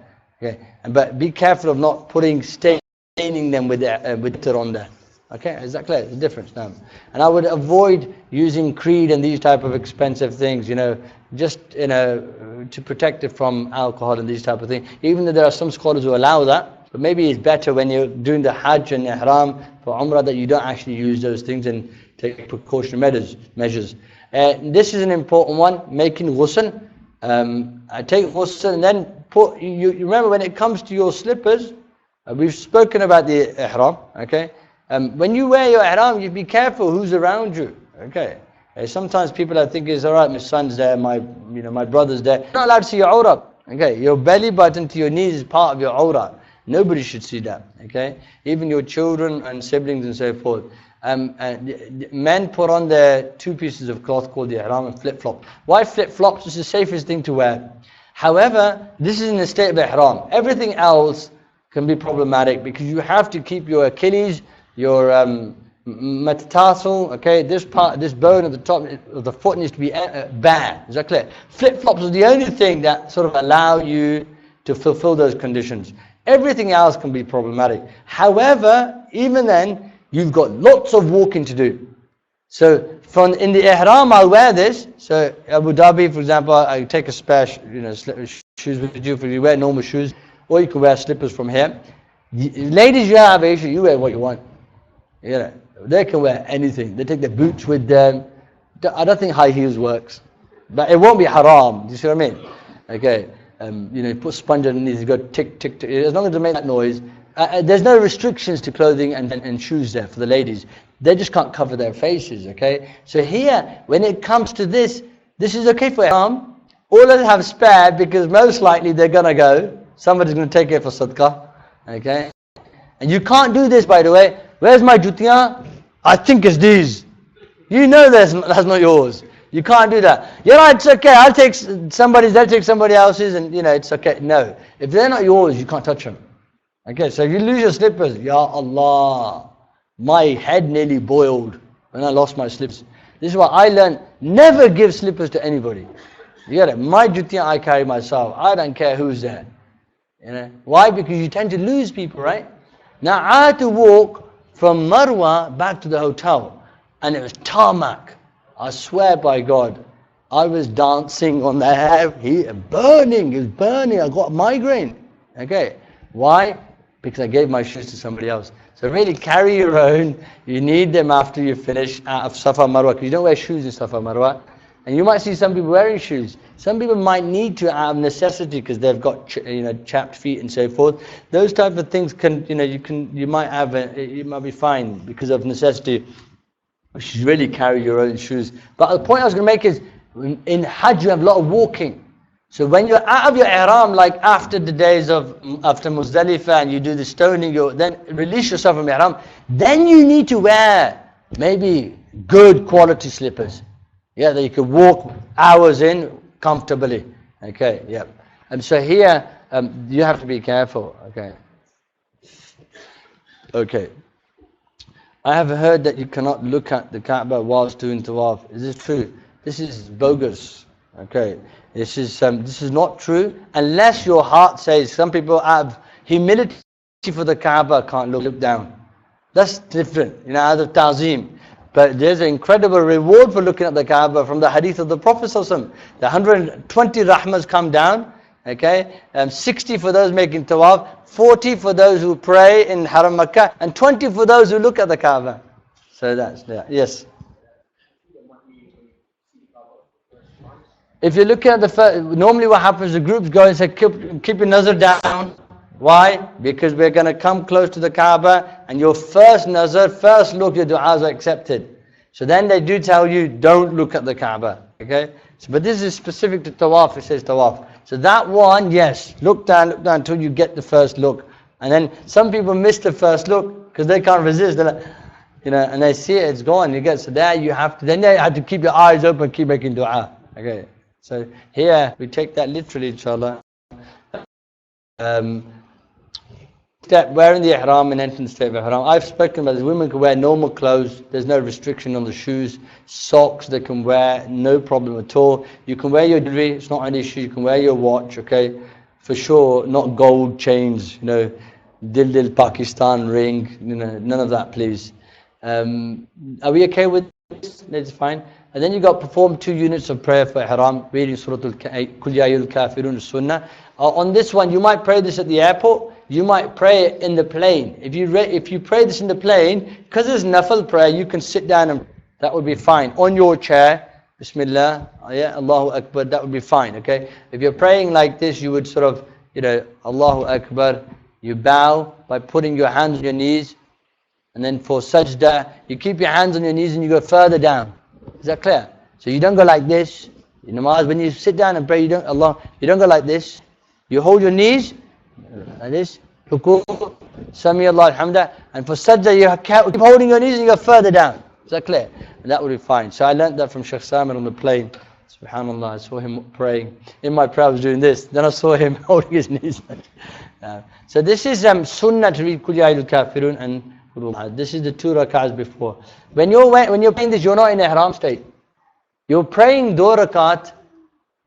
But be careful of not staining them with itar on there. Okay, is that clear? There's a difference now. And I would avoid using creed and these type of expensive things, just, to protect it from alcohol and these type of things. Even though there are some scholars who allow that. But maybe it's better when you're doing the Hajj and Ihram for Umrah that you don't actually use those things and take precautionary measures. This is an important one, making ghusl. I take ghusl and then you remember when it comes to your slippers, we've spoken about the Ihram, okay? When you wear your Ihram, you be careful who's around you, okay? Sometimes people I think it's alright, my son's there, my brother's there. You're not allowed to see your awrah, okay? Your belly button to your knees is part of your awrah. Nobody should see that, okay? Even your children and siblings and so forth. Men put on their 2 pieces of cloth called the ihram and flip-flop. Why flip-flops? It's the safest thing to wear. However, this is in the state of ihram. Everything else can be problematic because you have to keep your Achilles, your metatarsal, okay? This bone at the top of the foot needs to be bare. Is that clear? Flip-flops is the only thing that sort of allow you to fulfill those conditions. Everything else can be problematic. However, even then, you've got lots of walking to do. So, in the ihram, I'll wear this. So, Abu Dhabi, for example, I take a spare, shoes with you. If you wear normal shoes, or you can wear slippers from here. Ladies, you have issue. You wear what you want. They can wear anything. They take their boots with them. I don't think high heels works, but it won't be haram. Do you see what I mean? Okay. Put sponge underneath, you go tick, tick, tick. As long as they make that noise. There's no restrictions to clothing and shoes there for the ladies. They just can't cover their faces, okay? So here, when it comes to this is okay for ihram. All of them have spare because most likely they're going to go. Somebody's going to take it for sadaqah, okay? And you can't do this, by the way. Where's my jutiyan? I think it's these. That's not yours. You can't do that. It's okay, I'll take somebody's, they'll take somebody else's and it's okay. No. If they're not yours, you can't touch them. Okay, so if you lose your slippers, Ya Allah, my head nearly boiled when I lost my slippers. This is why I learned, never give slippers to anybody. You get it? My jutiyan I carry myself. I don't care who's there. Why? Because you tend to lose people, right? Now I had to walk from Marwah back to the hotel and it was tarmac. I swear by God, I was dancing on the hair, it was burning, I got a migraine. Okay, why? Because I gave my shoes to somebody else. So really carry your own, you need them after you finish out of Safa Marwah, because you don't wear shoes in Safa Marwah. And you might see some people wearing shoes. Some people might need to out of necessity because they've got chapped feet and so forth. Those type of things you might be fine because of necessity. You should really carry your own shoes. But the point I was going to make is, in Hajj you have a lot of walking. So when you're out of your ihram, like after the days after Muzdalifah and you do the stoning, then release yourself from ihram, then you need to wear maybe good quality slippers. That you can walk hours in comfortably. Okay, yeah. And so here, you have to be careful. Okay. I have heard that you cannot look at the Kaaba whilst doing Tawaf. Is this true? This is bogus. Okay. This is not true unless your heart says. Some people have humility for the Kaaba, can't look down. That's different, out of ta'zeem. But there's an incredible reward for looking at the Kaaba from the hadith of the Prophet ﷺ. The 120 rahmas come down Okay, 60 for those making Tawaf, 40 for those who pray in Haram Makkah, and 20 for those who look at the Kaaba. So that's that. Yes. If you're looking at the first, normally what happens, the groups go and say, keep your nazar down. Why? Because we're going to come close to the Kaaba, and your first nazar, first look, your du'as are accepted. So then they do tell you, don't look at the Kaaba. Okay? So, but this is specific to Tawaf, it says Tawaf. So that one, yes, look down until you get the first look. And then some people miss the first look because they can't resist. They're like, and they see it, it's gone. You get, so there you have to, then they have to keep your eyes open, keep making dua. Okay. So here we take that literally, inshallah. Wearing the ihram and entering the state of ihram. I've spoken about this. Women can wear normal clothes. There's no restriction on the shoes. Socks they can wear, no problem at all. You can wear your jewelry, it's not an issue. You can wear your watch, okay? For sure, not gold chains, Dil Pakistan ring, none of that, please. Are we okay with this? That's fine. And then you got perform 2 units of prayer for ihram, reading Surah Kul Ya Ayyuhal Kafirun Sunnah. On this one, you might pray this at the airport. You might pray it in the plane. If you pray this in the plane, because it's nafil prayer, you can sit down and that would be fine. On your chair, Bismillah, Allahu Akbar, that would be fine, okay? If you're praying like this, you would sort of, Allahu Akbar, you bow by putting your hands on your knees, and then for sajda, you keep your hands on your knees and you go further down. Is that clear? So you don't go like this. In namaz, when you sit down and pray, you don't go like this. You hold your knees, like this, ruku, Sami Allah alhamda, and for sajda you keep holding your knees and you go further down. Is that clear? And that would be fine. So I learned that from Shaykh Samir on the plane. Subhanallah, I saw him praying. In my prayer I was doing this. Then I saw him holding his knees. So this is sunnah to read Kul Ya Ayyuhal Kafirun and this is the 2 rak'ahs before. When you're praying this, you're not in ihram state. You're praying 2 rakat,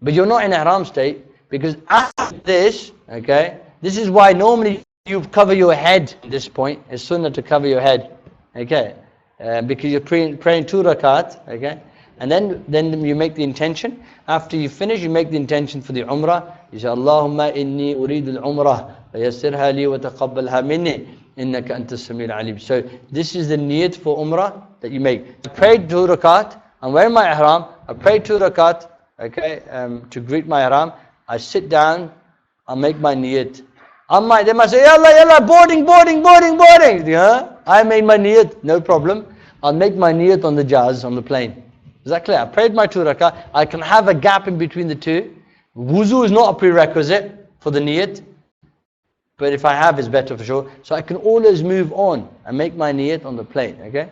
but you're not in ihram state, because after this, okay, this is why normally you cover your head at this point. It's sunnah to cover your head, okay, because you're praying 2 rakat, okay, and then you make the intention. After you finish, you make the intention for the umrah. You say, Allahumma inni uridu al-umrah, fayassirha li wa taqabbalha minni, innaka anta sami'ul alim. So this is the niyat for umrah that you make. I prayed 2 rakat, I'm wearing my ihram, I prayed 2 rakat, okay, to greet my ihram. I sit down, I make my niyat. They might say, yalla, boarding. Yeah? I made my niyat, no problem. I'll make my niyat on the jazz, on the plane. Is that clear? I prayed my 2 rakat. I can have a gap in between the 2. Wuzu is not a prerequisite for the niyat, but if I have, it's better for sure. So I can always move on and make my niyat on the plane, okay?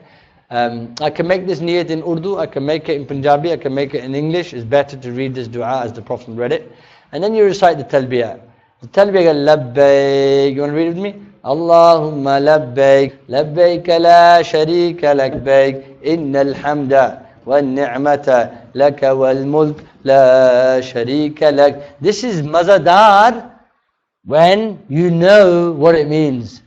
I can make this niyat in Urdu, I can make it in Punjabi, I can make it in English. It's better to read this dua as the Prophet read it. And then you recite the talbiyah. The talbiyah, labbaik. You want to read it with me? Allahumma labbaik, labbaik la sharika lak, labbaik, innal hamda wal ni'mata laka wal mulk la sharika lak. This is mazadar when you know what it means.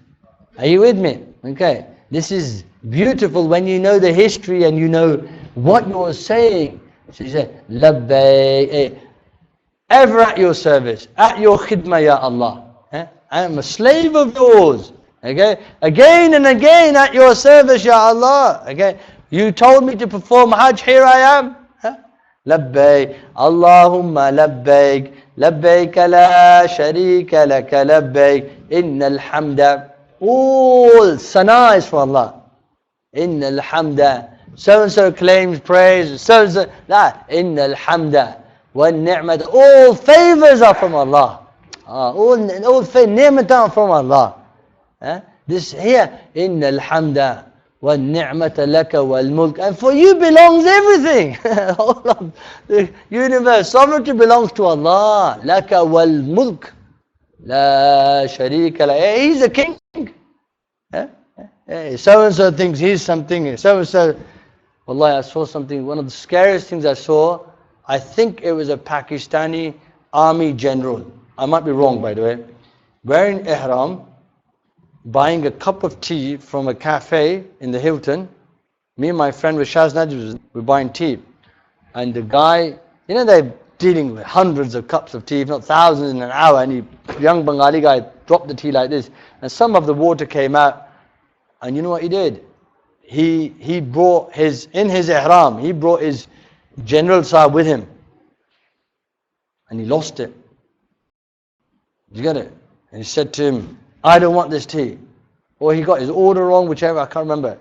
Are you with me? Okay. This is beautiful when you know the history and you know what you're saying. So you say, labbaik. Ever at your service, at your khidmah, ya Allah. I am a slave of yours. Okay? Again and again at your service, ya Allah. Okay? You told me to perform Hajj, here I am. Labbaik. Allahumma labbaik. Labbaik la sharika laka, labbaik. Innal hamda. All sana is for Allah. Innal hamda. So-and-so claims praise. So-and-so. La. Innal hamda. وَالنِّعْمَةِ. All favors are from Allah. All ni'mat are from Allah. This here, إِنَّ الْحَمْدَ وَالنِّعْمَةَ لَكَ وَالْمُلْكَ. And for you belongs everything. All of the universe, sovereignty belongs to Allah. لَكَ وَالْمُلْكَ لَا شَرِيكَ لَهُ. He's a king. So-and-so thinks he's something. So-and-so. Wallahi, I saw something, one of the scariest things I saw. I think it was a Pakistani army general. I might be wrong, by the way. Wearing ihram, buying a cup of tea from a cafe in the Hilton. Me and my friend with Shaz Najib, we're buying tea. And the guy, they dealing with hundreds of cups of tea, if not thousands in an hour, and young Bengali guy dropped the tea like this, and some of the water came out, and you know what he did? He brought in his ihram, he brought his general sahib with him, and he lost it. Did you get it? And he said to him, I don't want this tea. Or he got his order wrong, whichever, I can't remember.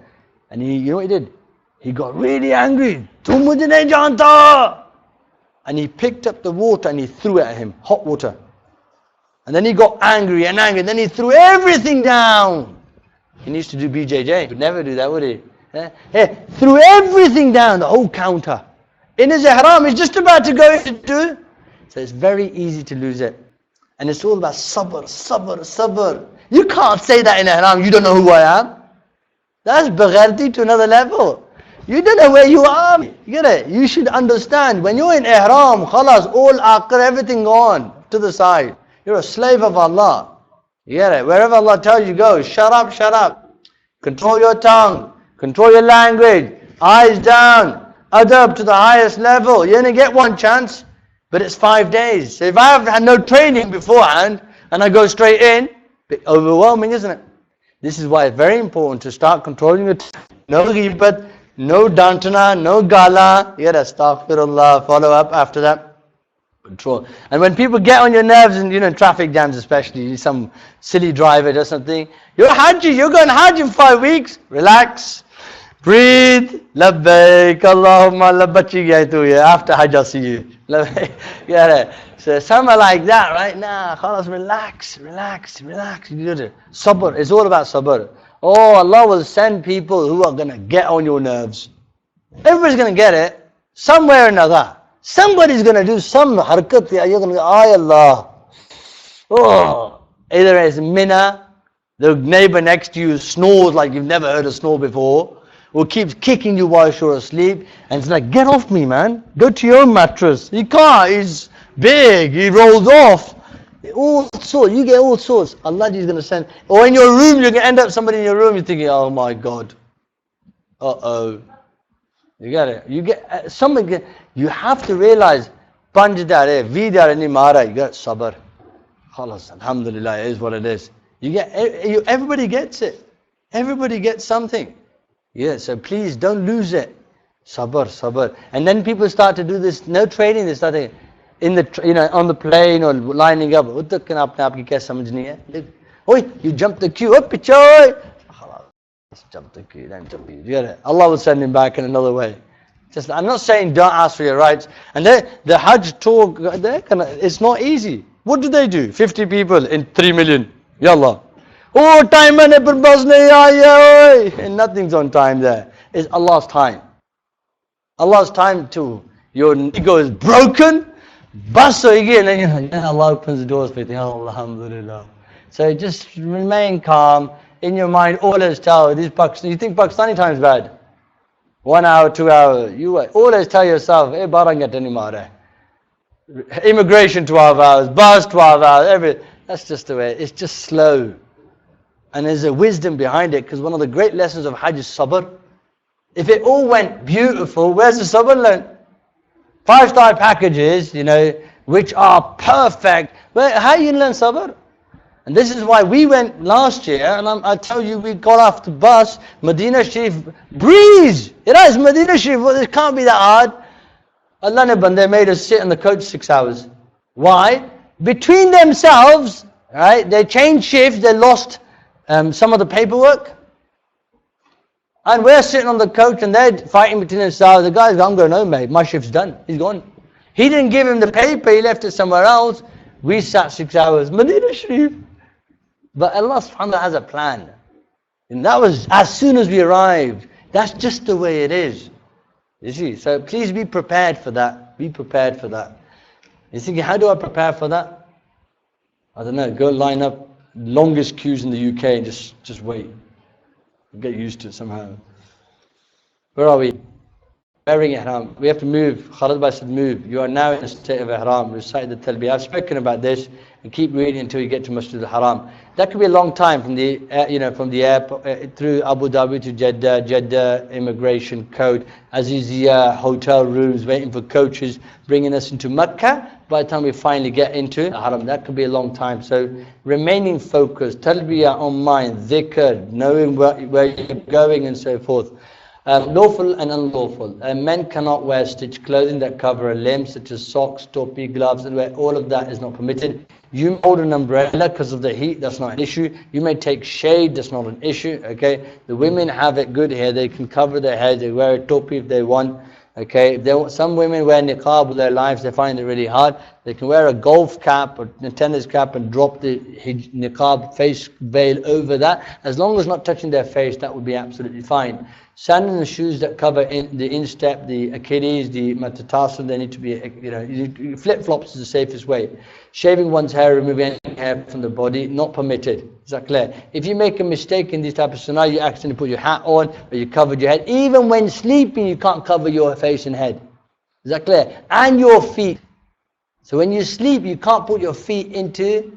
And you know what he did? He got really angry. Tum mujhe nahi janta! And he picked up the water and he threw it at him, hot water. And then he got angry and angry, and then he threw everything down. He needs to do BJJ. He would never do that, would he? He threw everything down, the whole counter. In his ihram, he's just about to go into. So it's very easy to lose it. And it's all about sabr, sabr, sabr. You can't say that in ihram, you don't know who I am. That's bagharti to another level. You don't know where you are. You get it? You should understand, when you're in ihram, khalas, all aqr, everything gone to the side. You're a slave of Allah. You get it? Wherever Allah tells you go, shut up, shut up. Control your tongue. Control your language. Eyes down. Adab to the highest level. You only get one chance. But it's 5 days. So if I have had no training beforehand and I go straight in, bit overwhelming, isn't it? This is why it's very important to start controlling your no ghibat, no dantana, no gala. You gotta astaghfirullah, follow up after that. Control. And when people get on your nerves, and in traffic jams especially, some silly driver does something, you're Hajji, you're going Hajj in 5 weeks. Relax. Breathe. Labbaik Allahumma labbachi gaya after Hajj I'll see you. Yeah. So somewhere like that, right? Nah, khalas, relax, relax, relax. You do it. Sabr. It's all about sabr. Oh, Allah will send people who are going to get on your nerves. Everybody's going to get it. Somewhere or another. Somebody's going to do some harkat. You're going to go, ay Allah. Oh. Either it's Mina, the neighbor next to you snores like you've never heard a snore before, or keeps kicking you while you're asleep, and it's like, get off me, man. Go to your own mattress. He can't. He's big. He rolls off. All sorts. You get all sorts. Allah is going to send. Or in your room, you're going to end up somebody in your room. You're thinking, oh my God. Uh-oh. You get it? You get somebody. You have to realize, panjdare, vidare ni mara. You got sabr. Khalas, alhamdulillah, it is what it is. Everybody gets it. Everybody gets something. Yeah, so please don't lose it. Sabr, sabr. And then people start to do this, no training, they start to, on the plane or lining up. You jump the queue, up pichoy. Jump the queue, then jump you. Get it? Allah will send him back in another way. I'm not saying don't ask for your rights. And the Hajj talk, it's not easy. What do? 50 people in 3 million. Yallah. Oh, time and bus nahi aaya. And nothing's on time there. It's Allah's time. Allah's time too. Your ego is broken. Bus again, and Allah opens the doors for you. Alhamdulillah. So just remain calm. In your mind, always tell these Pakistani. You think Pakistani time is bad? 1 hour, 2 hours. You always tell yourself, hey, barangat ani mare. Immigration 12 hours, bus 12 hours, everything. That's just the way. It's just slow. And there's a wisdom behind it, because one of the great lessons of Hajj is sabr. If it all went beautiful, where's the sabr learned? 5-star packages, which are perfect. Well, how you learn sabr? And this is why we went last year, and I tell you, we got off the bus, Medina Sharif, breeze! It is Medina Sharif, well, it can't be that hard. Allah ne bande made us sit in the coach 6 hours. Why? Between themselves, right? They changed shifts, they lost some of the paperwork. And we're sitting on the coach and they're fighting between themselves. The guy's gone, I'm going home, mate. My shift's done. He's gone. He didn't give him the paper, he left it somewhere else. We sat 6 hours. Medina Sharif. But Allah subhanahu wa ta'ala has a plan. And that was as soon as we arrived. That's just the way it is. You see? So please be prepared for that. Be prepared for that. You're thinking, how do I prepare for that? I don't know. Go line up longest queues in the UK and just wait. Get used to it somehow. Where are we? wearing ihram. We have to move. Khalid Bhai said move. You are now in a state of ihram. Recite the talbiyah. I've spoken about this, and keep reading until you get to Masjid al-Haram. That could be a long time from the from the airport through Abu Dhabi to Jeddah immigration code, Azizia hotel rooms, waiting for coaches, bringing us into Mecca. By the time we finally get into Haram, that could be a long time. So remaining focused, talbiyah on mind, dhikr, knowing where you're going and so forth. Lawful and unlawful. Men cannot wear stitched clothing that cover a limb, such as socks, topi, gloves, and all of that is not permitted. You may hold an umbrella because of the heat, that's not an issue. You may take shade, that's not an issue. Okay, the women have it good here. They can cover their head, they wear a topi if they want. Okay, if they want, some women wear niqab with their lives, they find it really hard. They can wear a golf cap or a tennis cap and drop the niqab face veil over that. As long as not touching their face, that would be absolutely fine. Sandals and shoes that cover the instep, the Achilles, the metatarsal, they need to be, flip-flops is the safest way. Shaving one's hair, removing any hair from the body, not permitted. Is that clear? If you make a mistake in these type of scenarios, you accidentally put your hat on, or you covered your head. Even when sleeping, you can't cover your face and head. Is that clear? And your feet. So when you sleep, you can't put your feet into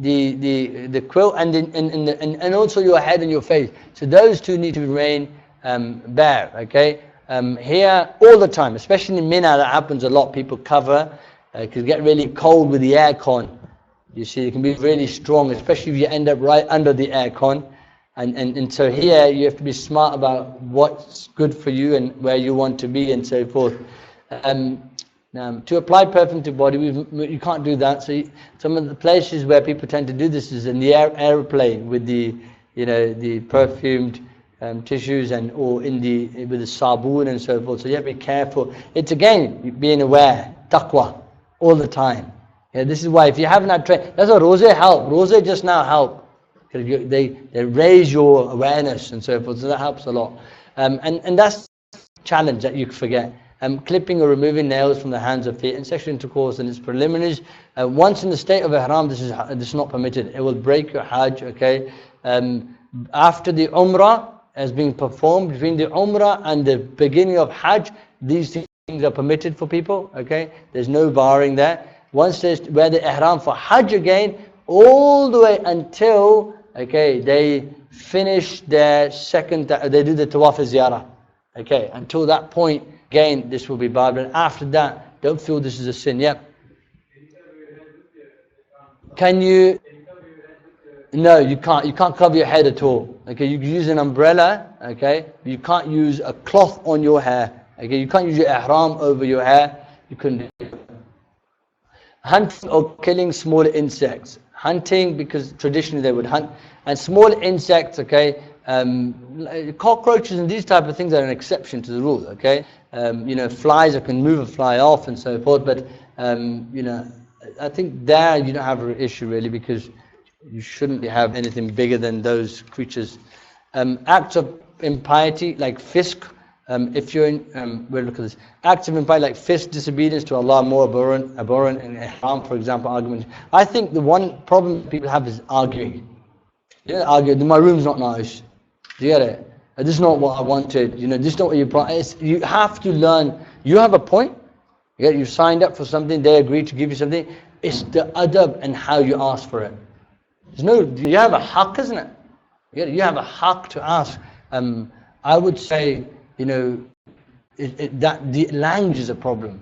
the quilt and also your head and your face. So those two need to remain bare. Okay. Here all the time, especially in Mina, that happens a lot. People cover. It can get really cold with the aircon. You see, it can be really strong, especially if you end up right under the aircon. And so here you have to be smart about what's good for you and where you want to be and so forth. To apply perfume to body, you can't do that. So some of the places where people tend to do this is in the airplane with the perfumed tissues or with the saboon and so forth. So you have to be careful. It's again being aware, taqwa, all the time. Yeah, this is why if you haven't had training, that's what Rosé help. Rosé just now help. They raise your awareness and so forth. So that helps a lot. And that's a challenge that you forget. Clipping or removing nails from the hands or feet and sexual intercourse and its preliminaries. Once in the state of ihram, this is not permitted. It will break your hajj. Okay. After the umrah has been performed, between the umrah and the beginning of hajj, these things are permitted for people. Okay. There's no barring there. Once they wear the ihram for hajj again, all the way until they finish their they do the Tawaf ziyarah. Okay. Until that point. Again, this will be barred, and after that, don't feel this is a sin. Yep. Can you? No, you can't. You can't cover your head at all. Okay, you can use an umbrella. Okay, you can't use a cloth on your hair. Okay, you can't use your ihram over your hair. You couldn't. Hunting or killing small insects. Hunting because traditionally they would hunt, and small insects. Okay. Cockroaches and these type of things are an exception to the rule. Okay. Flies, I can move a fly off and so forth, but I think there you don't have an issue really, because you shouldn't have anything bigger than those creatures. Acts of impiety like fisk, if you're in, we'll look at this. Acts of impiety like fisk, disobedience to Allah, more abhorrent and ihram, for example, argument. I think the one problem people have is arguing. My room's not nice. Do you get it? This is not what I wanted. This is not what you brought. You have to learn. You have a point. You signed up for something. They agreed to give you something. It's the adab and how you ask for it. You have a haqq, isn't it? You have a haqq to ask. I would say, that the language is a problem.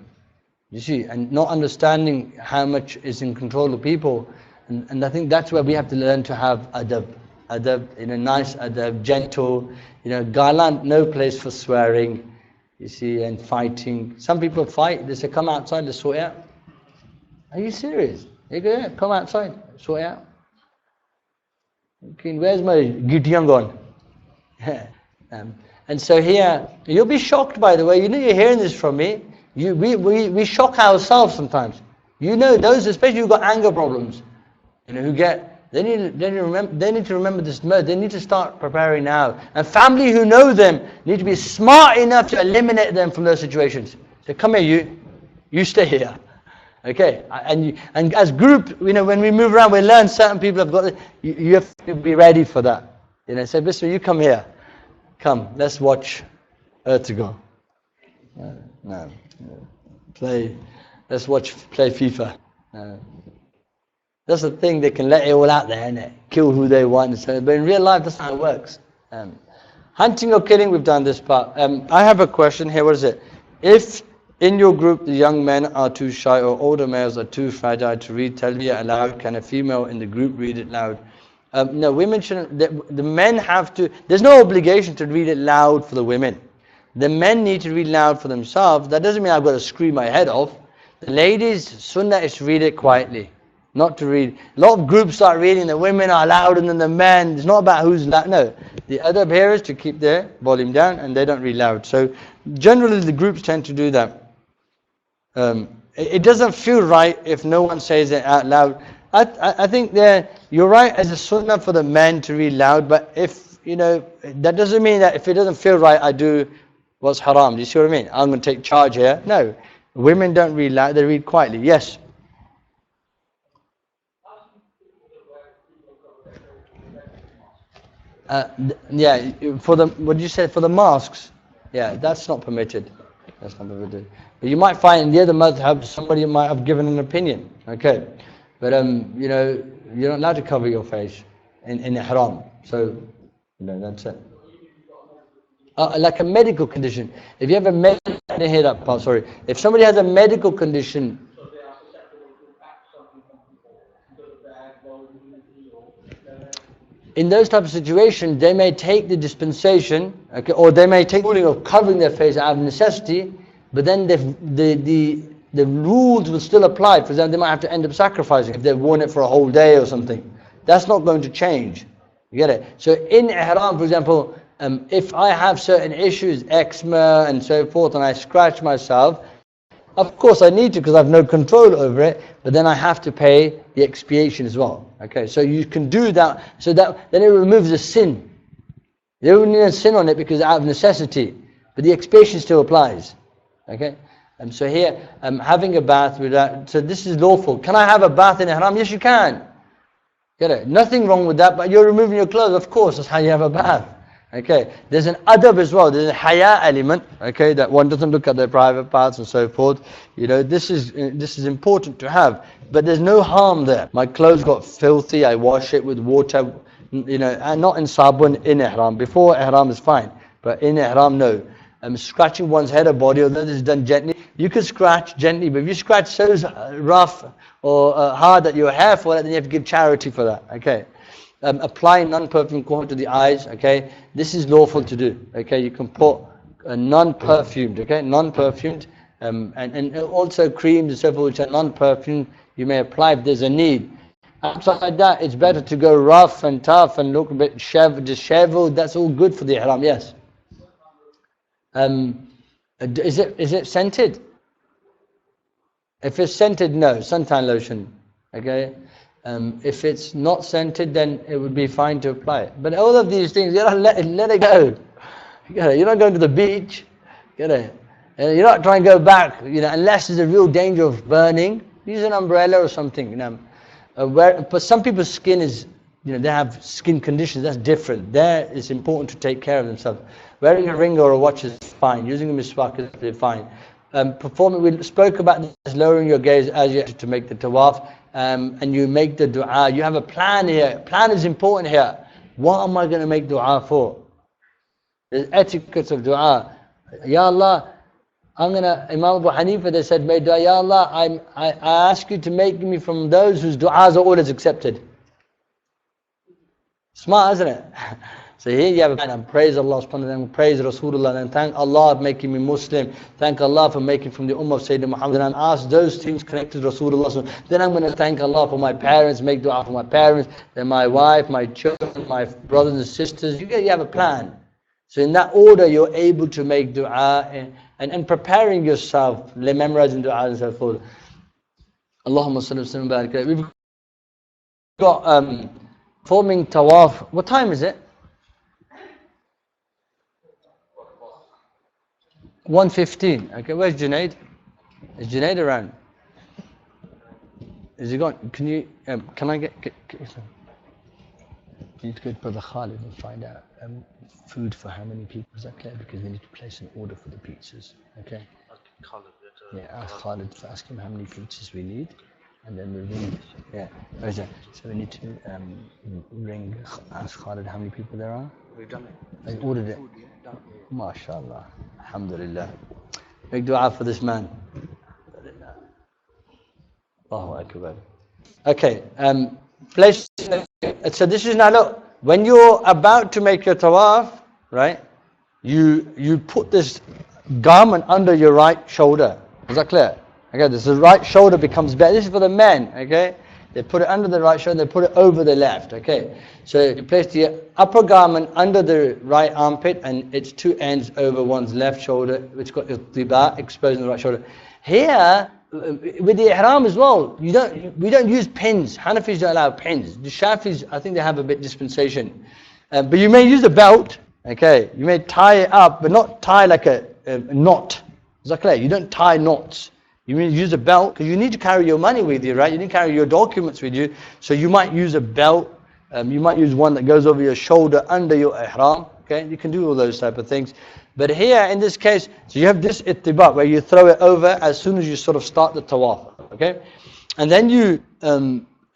You see, and not understanding how much is in control of people. And I think that's where we have to learn to have adab. Adab, nice adab, gentle, galant, no place for swearing, you see, and fighting. Some people fight, they say, come outside, let's sort it out. Are you serious? You go, yeah, come outside, sort it out. Okay, where's my Gideon gone? And so here, you'll be shocked, by the way, you're hearing this from me. We shock ourselves sometimes. Those, especially who've got anger problems, who get, They need to remember this mode. They need to start preparing now. And family who know them need to be smart enough to eliminate them from those situations. So come here, you stay here. Okay, and as group, when we move around, we learn certain people have got. You have to be ready for that. Say, Bismillah, you come here. Come, let's watch Earth to go. No. Let's play FIFA. No. That's the thing, they can let it all out there, innit? Kill who they want. So, but in real life, that's not how it works. Hunting or killing, we've done this part. I have a question here. What is it? If in your group the young men are too shy or older males are too fragile to read talbiyah aloud, can a female in the group read it loud? No, women shouldn't. The men have to. There's no obligation to read it loud for the women. The men need to read loud for themselves. That doesn't mean I've got to scream my head off. The ladies, sunnah is to read it quietly. Not to read. A lot of groups start reading, the women are louder than the men. It's not about who's loud. No. The adab here is to keep their volume down and they don't read loud. So generally the groups tend to do that. It doesn't feel right if no one says it out loud. I think you're right as a sunnah for the men to read loud, but if, that doesn't mean that if it doesn't feel right, I do what's haram. Do you see what I mean? I'm going to take charge here. No. Women don't read loud, they read quietly. Yes. Yeah, what you said for the masks, yeah, that's not permitted. That's not permitted. But you might find in the other madhab somebody might have given an opinion. Okay, but you're not allowed to cover your face in ihram. So, that's it. Like a medical condition. If you have I didn't hear that part. Sorry. If somebody has a medical condition. In those types of situations, they may take the dispensation, okay, or they may take the ruling of covering their face out of necessity, but then the rules will still apply. For example, they might have to end up sacrificing if they've worn it for a whole day or something. That's not going to change. You get it? So in ihram, for example, if I have certain issues, eczema and so forth, and I scratch myself, of course I need to because I have no control over it, but then I have to pay the expiation as well. Okay, so you can do that, so that then it removes the sin. You don't need a sin on it because out of necessity, but the expiation still applies. Okay, so here, having a bath without, so this is lawful. Can I have a bath in ihram? Yes, you can. Get it? Nothing wrong with that, but you're removing your clothes. Of course, that's how you have a bath. Okay, there's an adab as well. There's a haya element. Okay, that one doesn't look at their private parts and so forth. This is important to have, but there's no harm there. My clothes got filthy. I wash it with water. And not in sabun in ihram. Before ihram is fine, but in ihram no. Scratching one's head or body, although this is done gently, you can scratch gently. But if you scratch so rough or hard that your hair falls out, then you have to give charity for that. Okay. Applying non-perfumed oil to the eyes, okay, this is lawful to do, okay, you can put non-perfumed, okay, non-perfumed, and also creams and so forth which are non-perfumed, you may apply if there's a need. Outside that, it's better to go rough and tough and look a bit disheveled, that's all good for the ihram, yes. Is it scented? If it's scented, no, suntan lotion, okay. If it's not scented, then it would be fine to apply it. But all of these things, you gotta let it go. You're not going to the beach. You're not trying to go back. Unless there's a real danger of burning. Use an umbrella or something. But some people's skin is, they have skin conditions. That's different. There, it's important to take care of themselves. Wearing a ring or a watch is fine. Using a miswak is fine. We spoke about this, lowering your gaze as you to make the tawaf. And you make the dua. You have a plan here. Plan is important here. What am I going to make dua for? There's etiquette of dua. Ya Allah, Imam Abu Hanifa, they said, make dua. Ya Allah, I ask you to make me from those whose du'as are always accepted. Smart, isn't it? So here you have a plan, and praise Allah subhanahu wa ta'ala, praise Rasulullah, and thank Allah for making me Muslim, thank Allah for making from the ummah of Sayyidina Muhammad, and ask those things connected to Rasulullah. Then I'm going to thank Allah for my parents, make dua for my parents, then my wife, my children, my brothers and sisters. You have a plan. So in that order you're able to make dua and preparing yourself, memorizing dua and so forth. Allahumma salli wa sallim wa barik. We've got forming tawaf. What time is it? 1:15. Okay, where's Junaid? Is Junaid around? Is he gone? Can I get You need to go to Brother Khalid and find out food for how many people. Is that clear? Because we need to place an order for the pizzas. Okay? Yeah, ask him how many pizzas we need. And then we ring. Yeah. So we need to ask Khalid how many people there are. We've done it. I ordered it. MashaAllah. Alhamdulillah. Make dua for this man. Allahu Akbar. Okay. Place. So this is now, look, when you're about to make your tawaf, right? You put this garment under your right shoulder. Is that clear? Okay, this the right shoulder becomes better. This is for the men, okay? They put it under the right shoulder, they put it over the left, okay? So you place the upper garment under the right armpit and its two ends over one's left shoulder, which got ittiba, exposing the right shoulder. Here, with the ihram as well, we don't use pins. Hanafis don't allow pins. The Shafis, I think they have a bit dispensation. But you may use a belt, okay? You may tie it up, but not tie like a knot. Is that clear? You don't tie knots. You mean use a belt, because you need to carry your money with you, right? You need to carry your documents with you. So you might use a belt. You might use one that goes over your shoulder under your ihram. Okay, you can do all those type of things. But here, in this case, so you have this ittiba, where you throw it over as soon as you sort of start the tawaf. Okay? And then you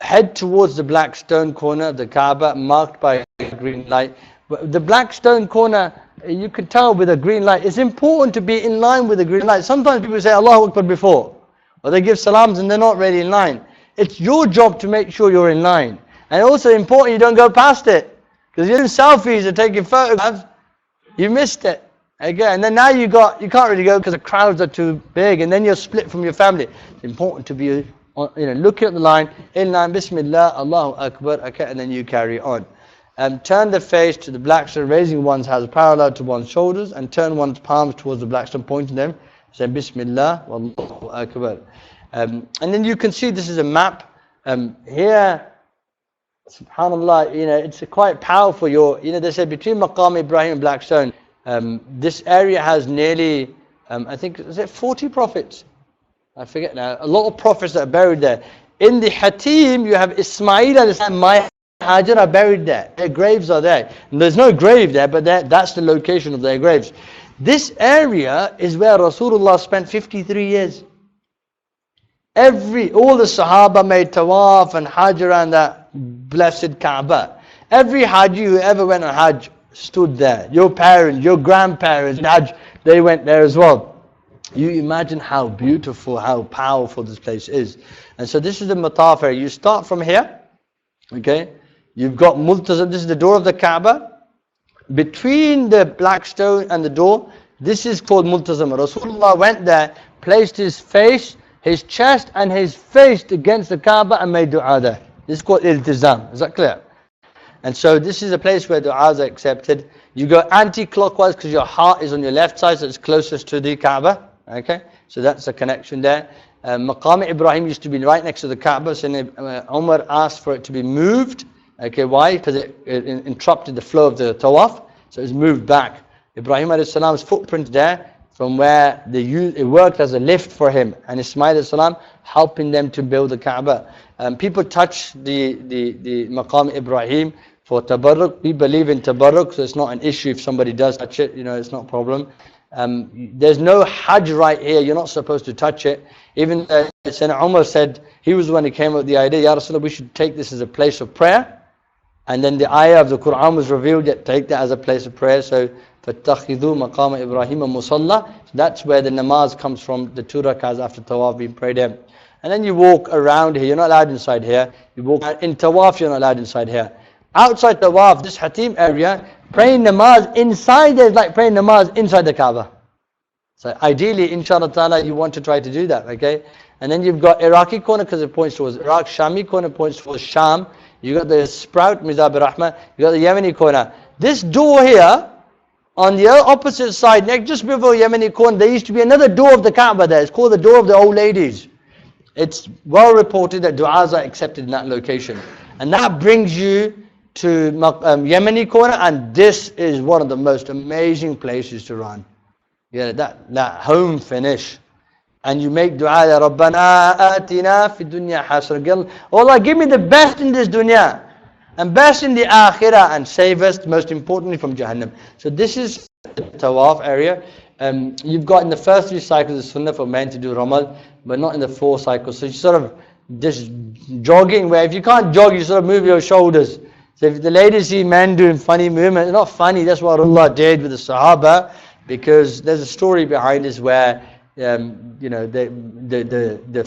head towards the black stone corner of the Kaaba, marked by a green light. The black stone corner, you can tell with a green light. It's important to be in line with the green light. Sometimes people say Allahu Akbar before, or they give salams and they're not really in line. It's your job to make sure you're in line. And also important you don't go past it. Because you're doing selfies or taking photographs, you missed it. Okay, and then now you can't really go because the crowds are too big, and then you're split from your family. It's important to be looking at the line, in line, Bismillah, Allahu Akbar, okay, and then you carry on. Turn the face to the black stone, raising one's hands parallel to one's shoulders, and turn one's palms towards the black stone, pointing them, say Bismillah, Wallahu Akbar. And then you can see this is a map. Here, subhanAllah, it's quite powerful. They say between Maqam Ibrahim and Blackstone, this area has nearly, I think, is it 40 prophets? I forget now. A lot of prophets that are buried there. In the Hatim, you have Ismail alayhi my Hajar are buried there. Their graves are there. And there's no grave there, but that's the location of their graves. This area is where Rasulullah spent 53 years. All the Sahaba made Tawaf and Hajj around that blessed Kaaba. Every Haji who ever went on Hajj stood there. Your parents, your grandparents, Hajj, they went there as well. You imagine how beautiful, how powerful this place is. And so this is the Mataf area. You start from here, okay? You've got Multazam, this is the door of the Kaaba. Between the black stone and the door, this is called Multazam. Rasulullah went there, placed his face, his chest and his face against the Kaaba and made dua there. This is called Iltizam. Is that clear? And so this is a place where du'as are accepted. You go anti-clockwise because your heart is on your left side, so it's closest to the Kaaba. Okay? So that's a connection there. Maqam Ibrahim used to be right next to the Kaaba, so Umar asked for it to be moved. Okay, why? Because it interrupted the flow of the Tawaf, so it's moved back. Ibrahim a.s. footprint there, from where it worked as a lift for him, and Ismail a.s. helping them to build the Kaaba. People touch the Maqam Ibrahim for tabarruk. We believe in tabarruk, so it's not an issue if somebody does touch it, it's not a problem. There's no Hajj right here, you're not supposed to touch it. Even Sayyidina Umar said, he was the one who came up with the idea, Ya Rasulullah, we should take this as a place of prayer. And then the ayah of the Quran was revealed, yet take that as a place of prayer. So, فَاتَّخِذُوا مَقَامَ إِبْرَاهِيمَ مُصَلَّى. So that's where the namaz comes from, the 2 rakahs after Tawaf being prayed in. And then you walk around here, you're not allowed inside here. You walk in Tawaf, you're not allowed inside here. Outside Tawaf, this Hatim area, praying namaz inside there is like praying namaz inside the Kaaba. So ideally, inshallah ta'ala, you want to try to do that, okay? And then you've got Iraqi corner because it points towards Iraq, Shami corner points towards Sham. You got the Sprout, Mizab Rahmah, you got the Yemeni corner. This door here, on the opposite side, just before Yemeni corner, there used to be another door of the Kaaba there. It's called the door of the old ladies. It's well reported that du'as are accepted in that location. And that brings you to Yemeni corner, and this is one of the most amazing places to run. Yeah, that home finish. And you make dua, Ya Rabbana atina fi dunya hasana. Oh Allah, give me the best in this dunya. and best in the akhirah, and safest, most importantly, from Jahannam. So this is the Tawaf area. You've got in the first 3 cycles the sunnah for men to do Ramal, but not in the 4 cycles. So you sort of just jogging, where if you can't jog, you sort of move your shoulders. So if the ladies see men doing funny movements, it's not funny, that's what Allah did with the Sahaba, because there's a story behind this where the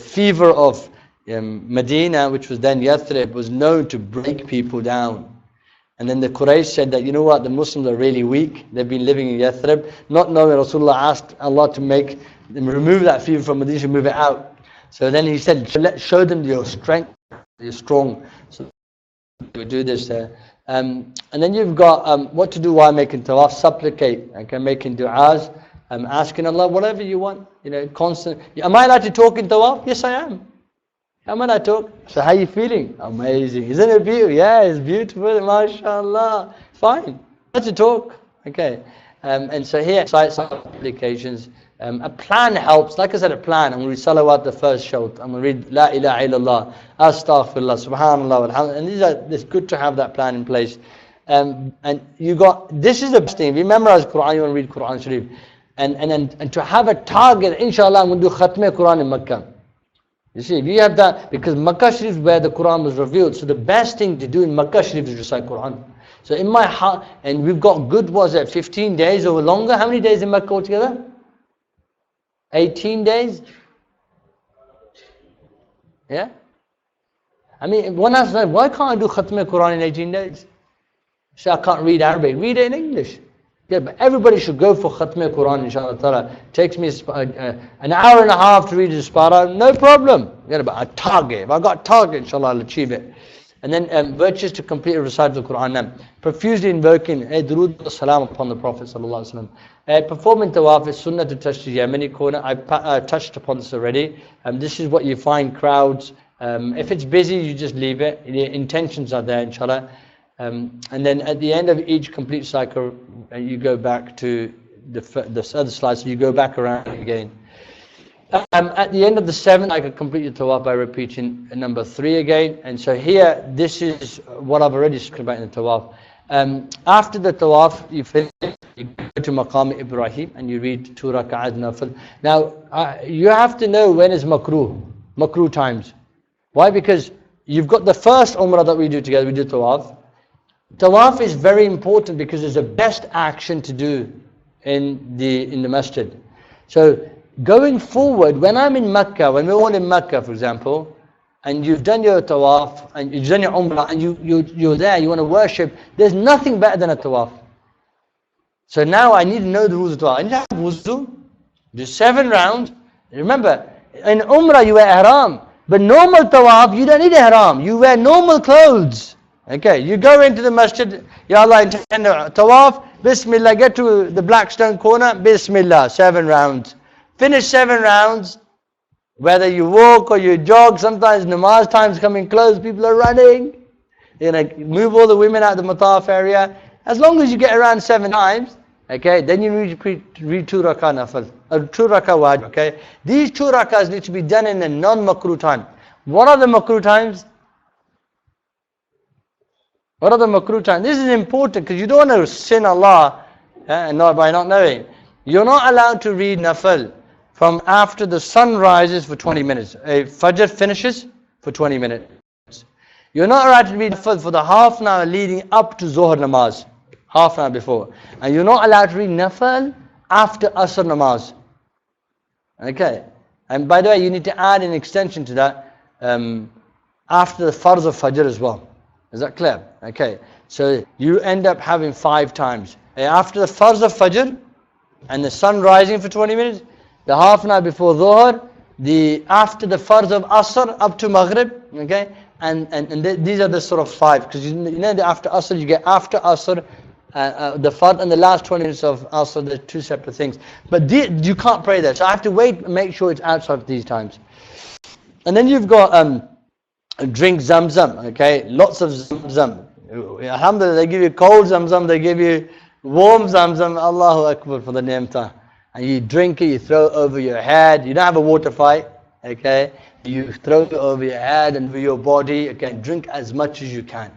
fever of Medina, which was then Yathrib, was known to break people down. And then the Quraysh said that, you know what, the Muslims are really weak. They've been living in Yathrib, not knowing Rasulullah asked Allah to make them remove that fever from Medina, move it out. So then he said, show them your strength, you're strong. So we do this there. And then you've got what to do while making tawaf, supplicate, okay, making du'as, asking Allah whatever you want, constant. Am I allowed to talk in tawaf? Yes, I am. Am I allowed to talk? So how are you feeling? Amazing. Isn't it beautiful? Yeah, it's beautiful, mashallah. Fine. Let's talk. Okay. And so here, applications. A plan helps. Like I said, a plan. I'm going to read salawat the first shawt. I'm going to read la ilaha illallah, astaghfirullah, subhanallah, alhamdulillah. And it's good to have that plan in place. And you got, this is the best thing. If you memorize Quran, you want to read Quran Sharif. And to have a target, inshallah, I'm going to do khatme Quran in Makkah. You see, if you have that, because Makkah Sharif is where the Quran was revealed, so the best thing to do in Makkah Sharif is recite Quran. So in my heart, and we've got good, 15 days or longer? How many days in Makkah altogether? 18 days? Yeah? I mean, one has to say, why can't I do Khatm Quran in 18 days? So I can't read Arabic. Read it in English. Yeah, but everybody should go for Khatm Quran, inshallah ta'ala. Takes me an hour and a half to read the Spara, no problem. Yeah, but a target. If I got a target, inshallah, I'll achieve it. And then virtues to complete a recital of the Quran. Profusely invoking durood salam upon the Prophet sallallahu alaihi wasallam. Performing tawaf is sunnah to touch the Yemeni corner. I touched upon this already. This is what you find crowds. If it's busy, you just leave it. The intentions are there, inshallah. And then at the end of each complete cycle, you go back to the other slide, so you go back around again. At the end of the 7th, I could complete the tawaf by repeating number 3 again. And so here, this is what I've already spoken about in the tawaf. After the tawaf, you finish, you go to Maqam Ibrahim and you read 2 rak'at nafil. Now, you have to know when is makruh times. Why? Because you've got the first umrah that we do together, we do tawaf. Tawaf is very important because it's the best action to do in the masjid. So going forward, when I'm in Mecca, when we're all in Mecca, for example, and you've done your tawaf, and you've done your umrah, and you're there, you want to worship, there's nothing better than a tawaf. So now I need to know the rules of tawaf. I need to have wuzu, do 7 rounds. Remember, in umrah you wear ihram, but normal tawaf, you don't need ihram. You wear normal clothes. Okay, you go into the masjid, Ya Allah, intend tawaf, Bismillah, get to the black stone corner, Bismillah, 7 rounds. Finish 7 rounds, whether you walk or you jog, sometimes namaz time's coming close, people are running. Move all the women out of the mataf area. As long as you get around 7 times, okay, then you need to read 2 rak'ah nafil, or 2 rak'ah wajib, okay. These 2 rak'ahs need to be done in a non-makruh time. What are the makruh times? What are the makruh times? This is important because you don't want to sin Allah by not knowing. You're not allowed to read nafil from after the sun rises for 20 minutes. Fajr finishes for 20 minutes. You're not allowed to read nafil for the half an hour leading up to Zohar namaz. Half an hour before. And you're not allowed to read nafil after Asr namaz. Okay. And by the way, you need to add an extension to that after the farz of Fajr as well. Is that clear? Okay. So you end up having 5 times. After the farz of Fajr and the sun rising for 20 minutes, the half an hour before Dhuhr, after the farz of Asr up to Maghrib, okay? And these are the sort of 5. Because you know after Asr, you get after Asr, the farz and the last 20 minutes of Asr, they're 2 separate things. But you can't pray there. So I have to wait and make sure it's outside of these times. And then you've got drink Zamzam, okay? Lots of Zamzam. Alhamdulillah, they give you cold Zamzam, they give you warm Zamzam. Allahu Akbar for the ni'mah. And you drink it, you throw it over your head. You don't have a water fight, okay? You throw it over your head and over your body. Okay, drink as much as you can.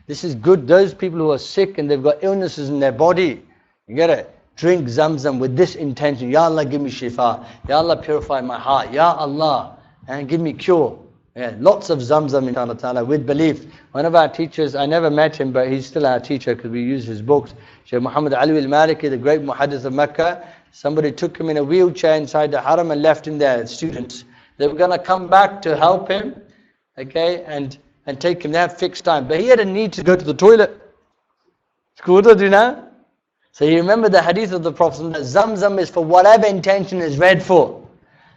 This is good. Those people who are sick and they've got illnesses in their body, you get it? Drink Zamzam with this intention. Ya Allah, give me shifa. Ya Allah, purify my heart. Ya Allah, and give me cure. Yeah, lots of Zamzam, inshallah ta'ala, with belief. One of our teachers, I never met him, but he's still our teacher because we use his books. Shaykh Muhammad Ali al-Maliki, the great muhaddith of Mecca. Somebody took him in a wheelchair inside the haram and left him there, students. They were going to come back to help him, okay, and take him there, fixed time. But he had a need to go to the toilet. What do you know? So you remember the hadith of the Prophet that Zamzam is for whatever intention is read for.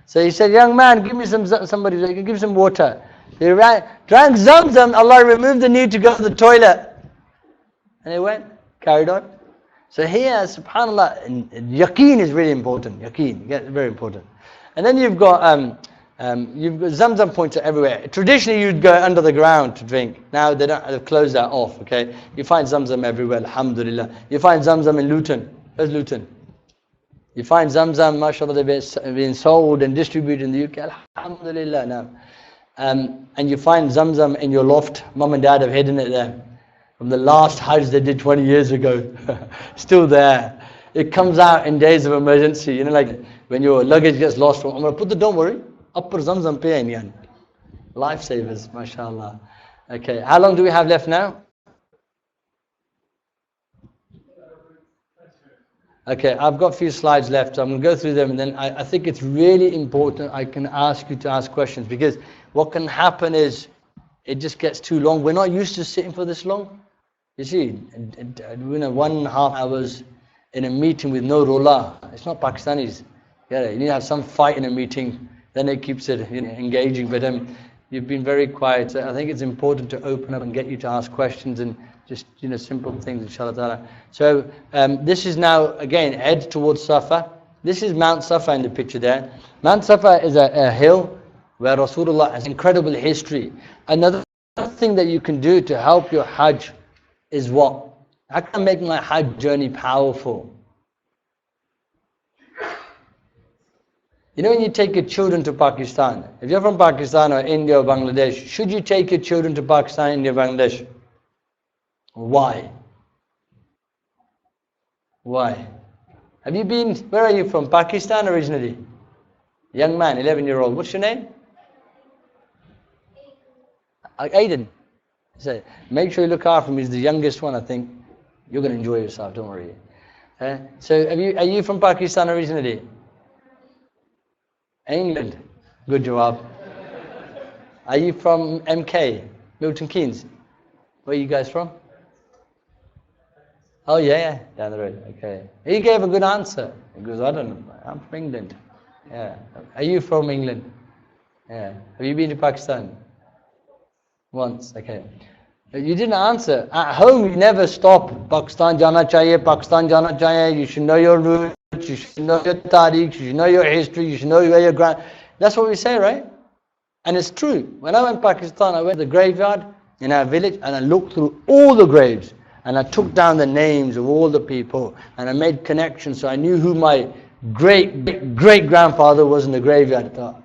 So he said, young man, give me somebody, give me some water. He drank Zamzam, Allah removed the need to go to the toilet. And he went, carried on. So here, subhanAllah, yaqeen is really important. Yaqeen, very important. And then you've got Zamzam points are everywhere. Traditionally, you'd go under the ground to drink. Now they've closed that off. Okay, you find Zamzam everywhere. Alhamdulillah. You find Zamzam in Luton. Where's Luton? You find Zamzam, mashallah, they've been sold and distributed in the UK. Alhamdulillah now. And you find Zamzam in your loft. Mum and Dad have hidden it there. From the last Hajj they did 20 years ago. Still there. It comes out in days of emergency. You know, like when your luggage gets lost from Umrah, don't worry. Upper Zamzam pe yan. Lifesavers, mashallah. Okay, how long do we have left now? Okay, I've got a few slides left, so I'm going to go through them, and then I think it's really important I can ask you to ask questions, because what can happen is it just gets too long. We're not used to sitting for this long. You see, 1.5 hours in a meeting with no rola. It's not Pakistanis. Yeah, you need to have some fight in a meeting. Then it keeps it engaging. But you've been very quiet. So I think it's important to open up and get you to ask questions and just simple things, inshallah ta'ala. So this is now again head towards Safa. This is Mount Safa in the picture there. Mount Safa is a hill where Rasulullah has incredible history. Another thing that you can do to help your Hajj is what? How can I make my Hajj journey powerful? You know, when you take your children to Pakistan, if you're from Pakistan or India or Bangladesh, should you take your children to Pakistan, India, Bangladesh? Why? Why? Have you been, where are you from? Pakistan originally? Young man, 11-year-old. What's your name? Aiden. So make sure you look after him. He's the youngest one, I think. You're going to enjoy yourself, don't worry. So are you from Pakistan originally? England. Good job. Are you from MK? Milton Keynes? Where are you guys from? Oh yeah, down the road. Okay. He gave a good answer. He goes, I don't know. I'm from England. Yeah. Are you from England? Yeah. Have you been to Pakistan? Once. Okay. You didn't answer. At home, you never stop. Pakistan jana chahiye, Pakistan jana chahiye. You should know your roots. You should know your tariq, you should know your history, you should know where your grand... That's what we say, right? And it's true. When I went to Pakistan, I went to the graveyard in our village and I looked through all the graves and I took down the names of all the people and I made connections, so I knew who my great-grandfather was in the graveyard. I thought,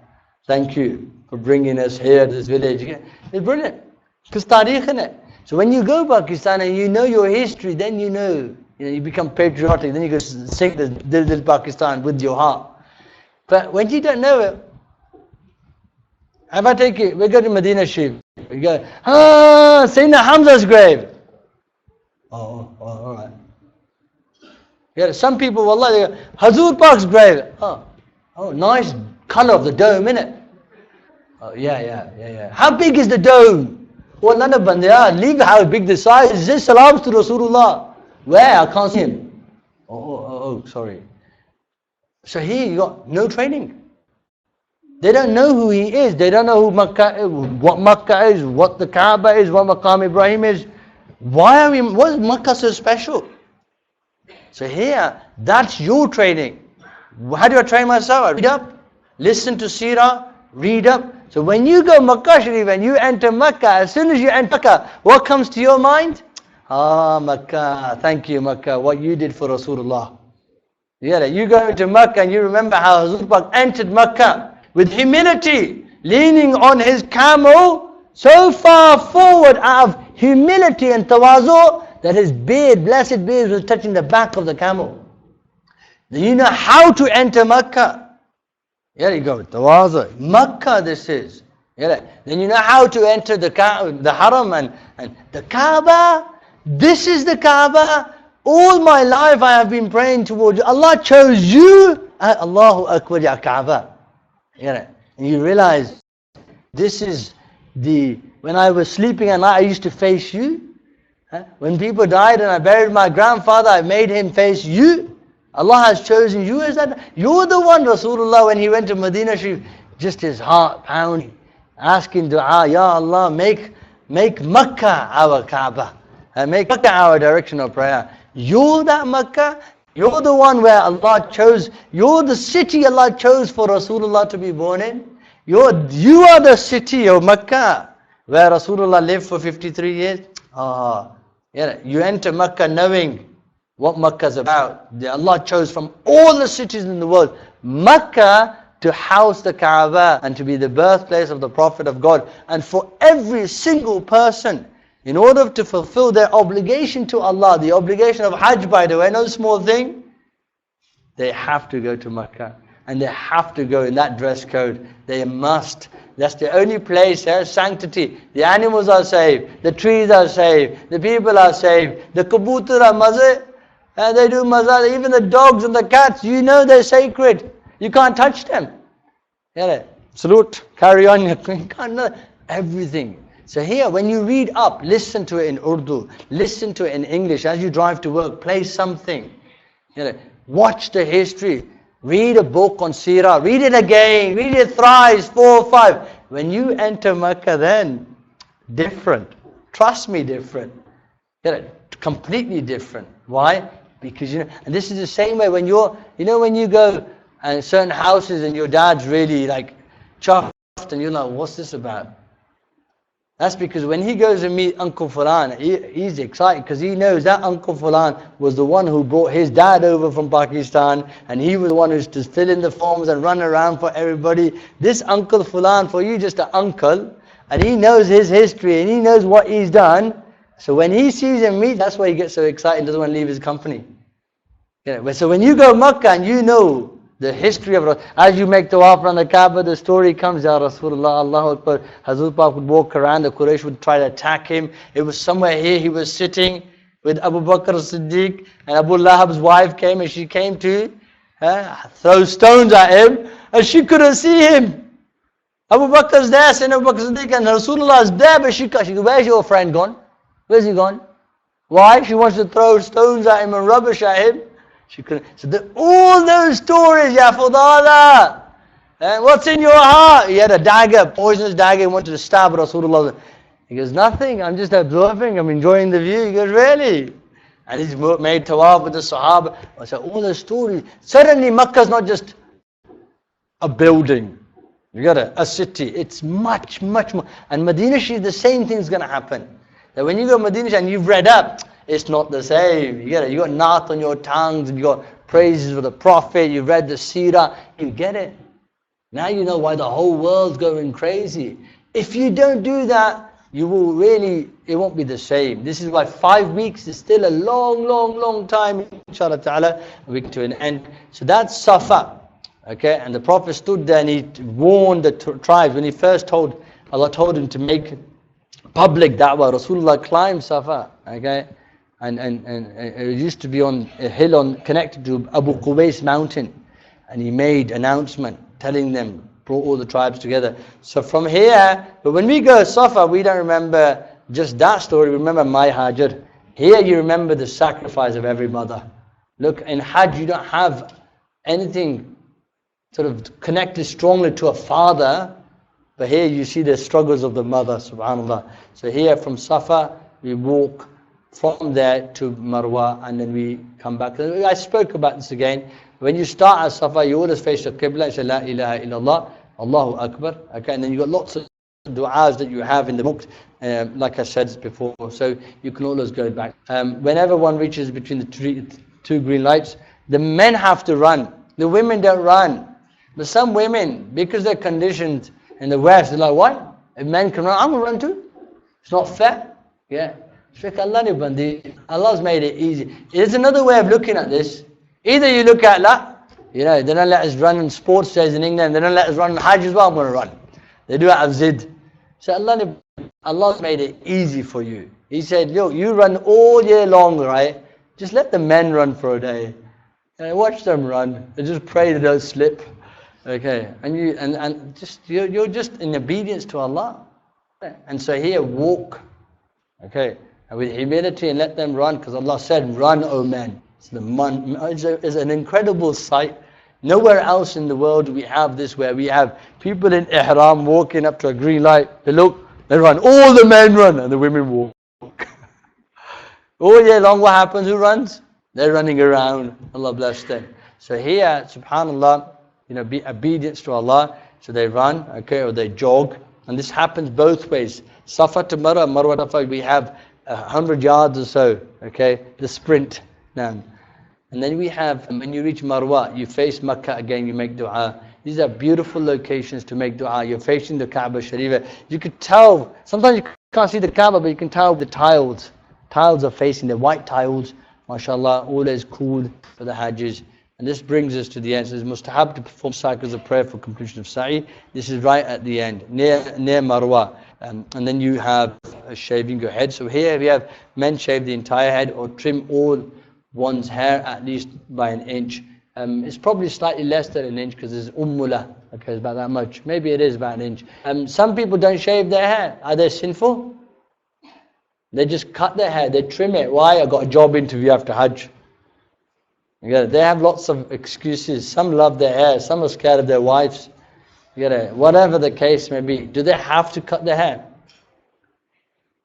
thank you for bringing us here to this village. It's brilliant. Because tariq in it. So when you go to Pakistan and you know your history, then you become patriotic, then you go sing the Dil Dil Pakistan with your heart. But when you don't know it, if I take you, we go to Medina Sharif, we go, Sayyidina Hamza's grave. Oh, alright. Yeah, some people, wallah, they go, Hazur Pak's grave. Oh, nice colour of the dome, innit? Oh, yeah. How big is the dome? Well, none of bandya, leave how big the size is. Just salams to Rasulullah. Where? I can't see him. Oh, sorry. So here you got no training. They don't know who he is. They don't know who Makkah is, what Makkah is, what the Kaaba is, what Maqam Ibrahim is. What is Makkah so special? So here, that's your training. How do I train myself? I read up, listen to Seerah, read up. So when you go Makkah Sharif and you enter Makkah, as soon as you enter Makkah, what comes to your mind? Makkah, thank you Makkah, what you did for Rasulullah. Yeah, you go to Makkah and you remember how Hazur Pak entered Makkah with humility, leaning on his camel so far forward out of humility and tawazu that his beard, blessed beard, was touching the back of the camel. Do you know how to enter Makkah? Here you go, tawazu. Makkah this is. Yeah. Then you know how to enter the Haram and the Kaaba. This is the Kaaba. All my life I have been praying towards you. Allah chose you. Allahu Akbar ya Kaaba. Yeah. And you realize this is when I was sleeping at night I used to face you. When people died and I buried my grandfather, I made him face you. Allah has chosen you as that. You're the one, Rasulullah, when he went to Medina Sharif, just his heart pounding, asking dua, Ya Allah, make Makkah our Kaaba. Make Makkah our direction of prayer. You're that Makkah. You're the one where Allah chose. You're the city Allah chose for Rasulullah to be born in. You are the city of Makkah where Rasulullah lived for 53 years. You enter Makkah knowing what Makkah is about. Allah chose from all the cities in the world Makkah to house the Kaaba and to be the birthplace of the Prophet of God. And for every single person, in order to fulfill their obligation to Allah, the obligation of Hajj, by the way, no small thing, they have to go to Makkah. And they have to go in that dress code. They must. That's the only place, sanctity. The animals are saved. The trees are saved. The people are saved. The kabutar are mazah. They do mazah. Even the dogs and the cats, you know they're sacred. You can't touch them. Salute. Carry on. You can't know everything. So here, when you read up, listen to it in Urdu. Listen to it in English. As you drive to work, play something. Watch the history. Read a book on Seerah. Read it again. Read it thrice, 4, 5. When you enter Makkah then, different. Trust me, different. Completely different. Why? Because, and this is the same way when when you go and certain houses and your dad's really like chuffed and you're like, what's this about? That's because when he goes and meet Uncle Fulan, he's excited because he knows that Uncle Fulan was the one who brought his dad over from Pakistan, and he was the one who's to fill in the forms and run around for everybody. This Uncle Fulan, for you, just an uncle, and he knows his history and he knows what he's done. So when he sees him meet, that's why he gets so excited and doesn't want to leave his company. So when you go Makkah and you know the history of, as you make tawaf around the Kaaba, the story comes, Ya Rasulullah, Allahu Akbar, Hazrat Pak would walk around, the Quraysh would try to attack him. It was somewhere here, he was sitting with Abu Bakr as-Siddiq, and Abu Lahab's wife came and she came to throw stones at him, and she couldn't see him. Abu Bakr's there, saying Abu Bakr as-Siddiq, and Rasulullah's there, but she goes, where's your friend gone? Where's he gone? Why? She wants to throw stones at him and rubbish at him. She couldn't. So all those stories, Ya Fudala. And what's in your heart? He had a dagger, poisonous dagger, he wanted to stab Rasulullah. He goes, nothing, I'm just observing, I'm enjoying the view. He goes, really? And he's made tawaf with the Sahaba. I said, all those stories. Suddenly Makkah's not just a building. You got a city. It's much, much more. And Medina Sharif, the same thing's going to happen. That when you go to Medina Sharif and you've read up, it's not the same. You get it. You got Naat on your tongues and you got praises for the Prophet. You read the Seerah. You get it. Now you know why the whole world's going crazy. If you don't do that, you will really, it won't be the same. This is why 5 weeks is still a long, long, long time. Inshallah ta'ala, we get to an end. So that's Safa. Okay, and the Prophet stood there and he warned the tribes. When he first Allah told him to make public da'wah, Rasulullah climbed Safa. Okay. And it used to be on a hill connected to Abu Qubays mountain, and he made announcement telling them, brought all the tribes together. So from here, but when we go to Safa, we don't remember just that story, we remember my Hajj. Here you remember the sacrifice of every mother. Look, in Hajj you don't have anything sort of connected strongly to a father, but here you see the struggles of the mother, subhanAllah. So here from Safa, we walk from there to Marwah, and then we come back. I spoke about this again. When you start at Safa, you always face the Qibla, say La ilaha illallah, Allahu Akbar. Okay, and then you got lots of du'as that you have in the book, like I said before. So you can always go back. Whenever one reaches between the two green lights, the men have to run. The women don't run. But some women, because they're conditioned in the West, they're like, what? If men can run, I'm going to run too. It's not fair. Yeah. Shaykh, Allah's made it easy. There's another way of looking at this. Either you look at that, they don't let us run in sports days in England, they don't let us run in Hajj as well, I'm going to run. They do it out of zid. So Allah's made it easy for you. He said, look, you run all year long, right? Just let the men run for a day. Watch them run. And just pray they don't slip. Okay. And you're just in obedience to Allah. And so here, walk. Okay. And with humility and let them run, because Allah said, run, O men. It's an incredible sight. Nowhere else in the world we have this, where we have people in Ihram walking up to a green light. They look, they run. All the men run and the women walk. All year long, what happens? Who runs? They're running around. Allah bless them. So here, subhanAllah, be obedience to Allah. So they run, okay, or they jog. And this happens both ways. Safa to Marwah, Marwah to Safa, we have 100 yards or so, okay, the sprint now. And then we have, when you reach Marwah, you face Makkah again, you make dua. These are beautiful locations to make dua. You're facing the Kaaba Sharifah. You could tell, sometimes you can't see the Kaaba, but you can tell the tiles. Tiles are facing, the white tiles, mashallah, always cool for the Hajjis. And this brings us to the end. So it's mustahab to perform cycles of prayer for completion of sa'i. This is right at the end, near Marwah. And then you have shaving your head. So here we have men shave the entire head or trim all one's hair at least by an inch. It's probably slightly less than an inch because it's ummula. Okay, it's about that much. Maybe it is about an inch. Some people don't shave their hair. Are they sinful? They just cut their hair, they trim it. Why? I got a job interview after Hajj. They have lots of excuses. Some love their hair, some are scared of their wives. Whatever the case may be. Do they have to cut their hair?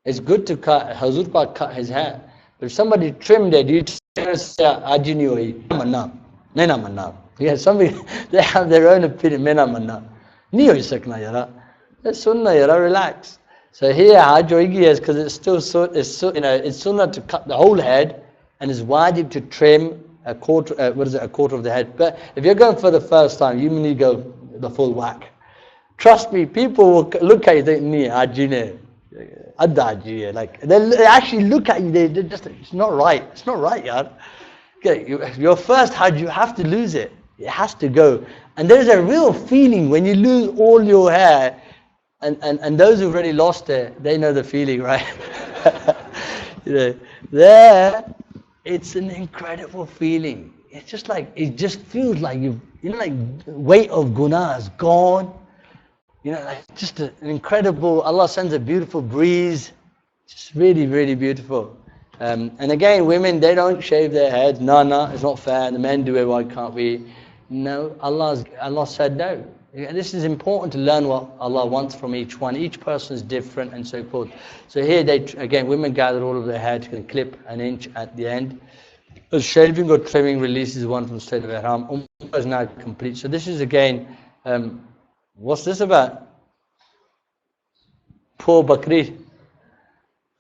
It's good to cut. Hazur Pak cut his hair. But if somebody trimmed it, you say, somebody, they have their own opinion. That's sunnah, relax. So here, Hajj is because it's sunnah to cut the whole head, and it's wajib to trim a quarter of the head. But if you're going for the first time, you need to go the full whack. Trust me, people will look at you and think, like they actually look at you, they just, it's not right, yaar. Okay, your first Hajj, you have to lose it. It has to go. And there's a real feeling when you lose all your hair, and those who've already lost it, they know the feeling, right? There, it's an incredible feeling. It's just like, it just feels like like weight of gunnah is gone. Like just an incredible, Allah sends a beautiful breeze. Just really, really beautiful. And again, women, they don't shave their heads. No, it's not fair. The men do it, why can't we? No, Allah said no. This is important to learn what Allah wants from each one. Each person is different and so forth. So here, again, women gather all of their hair to clip an inch at the end. Shaving or trimming releases one from the state of Ihram. Umrah is now complete. So this is again, what's this about? Poor Bakri.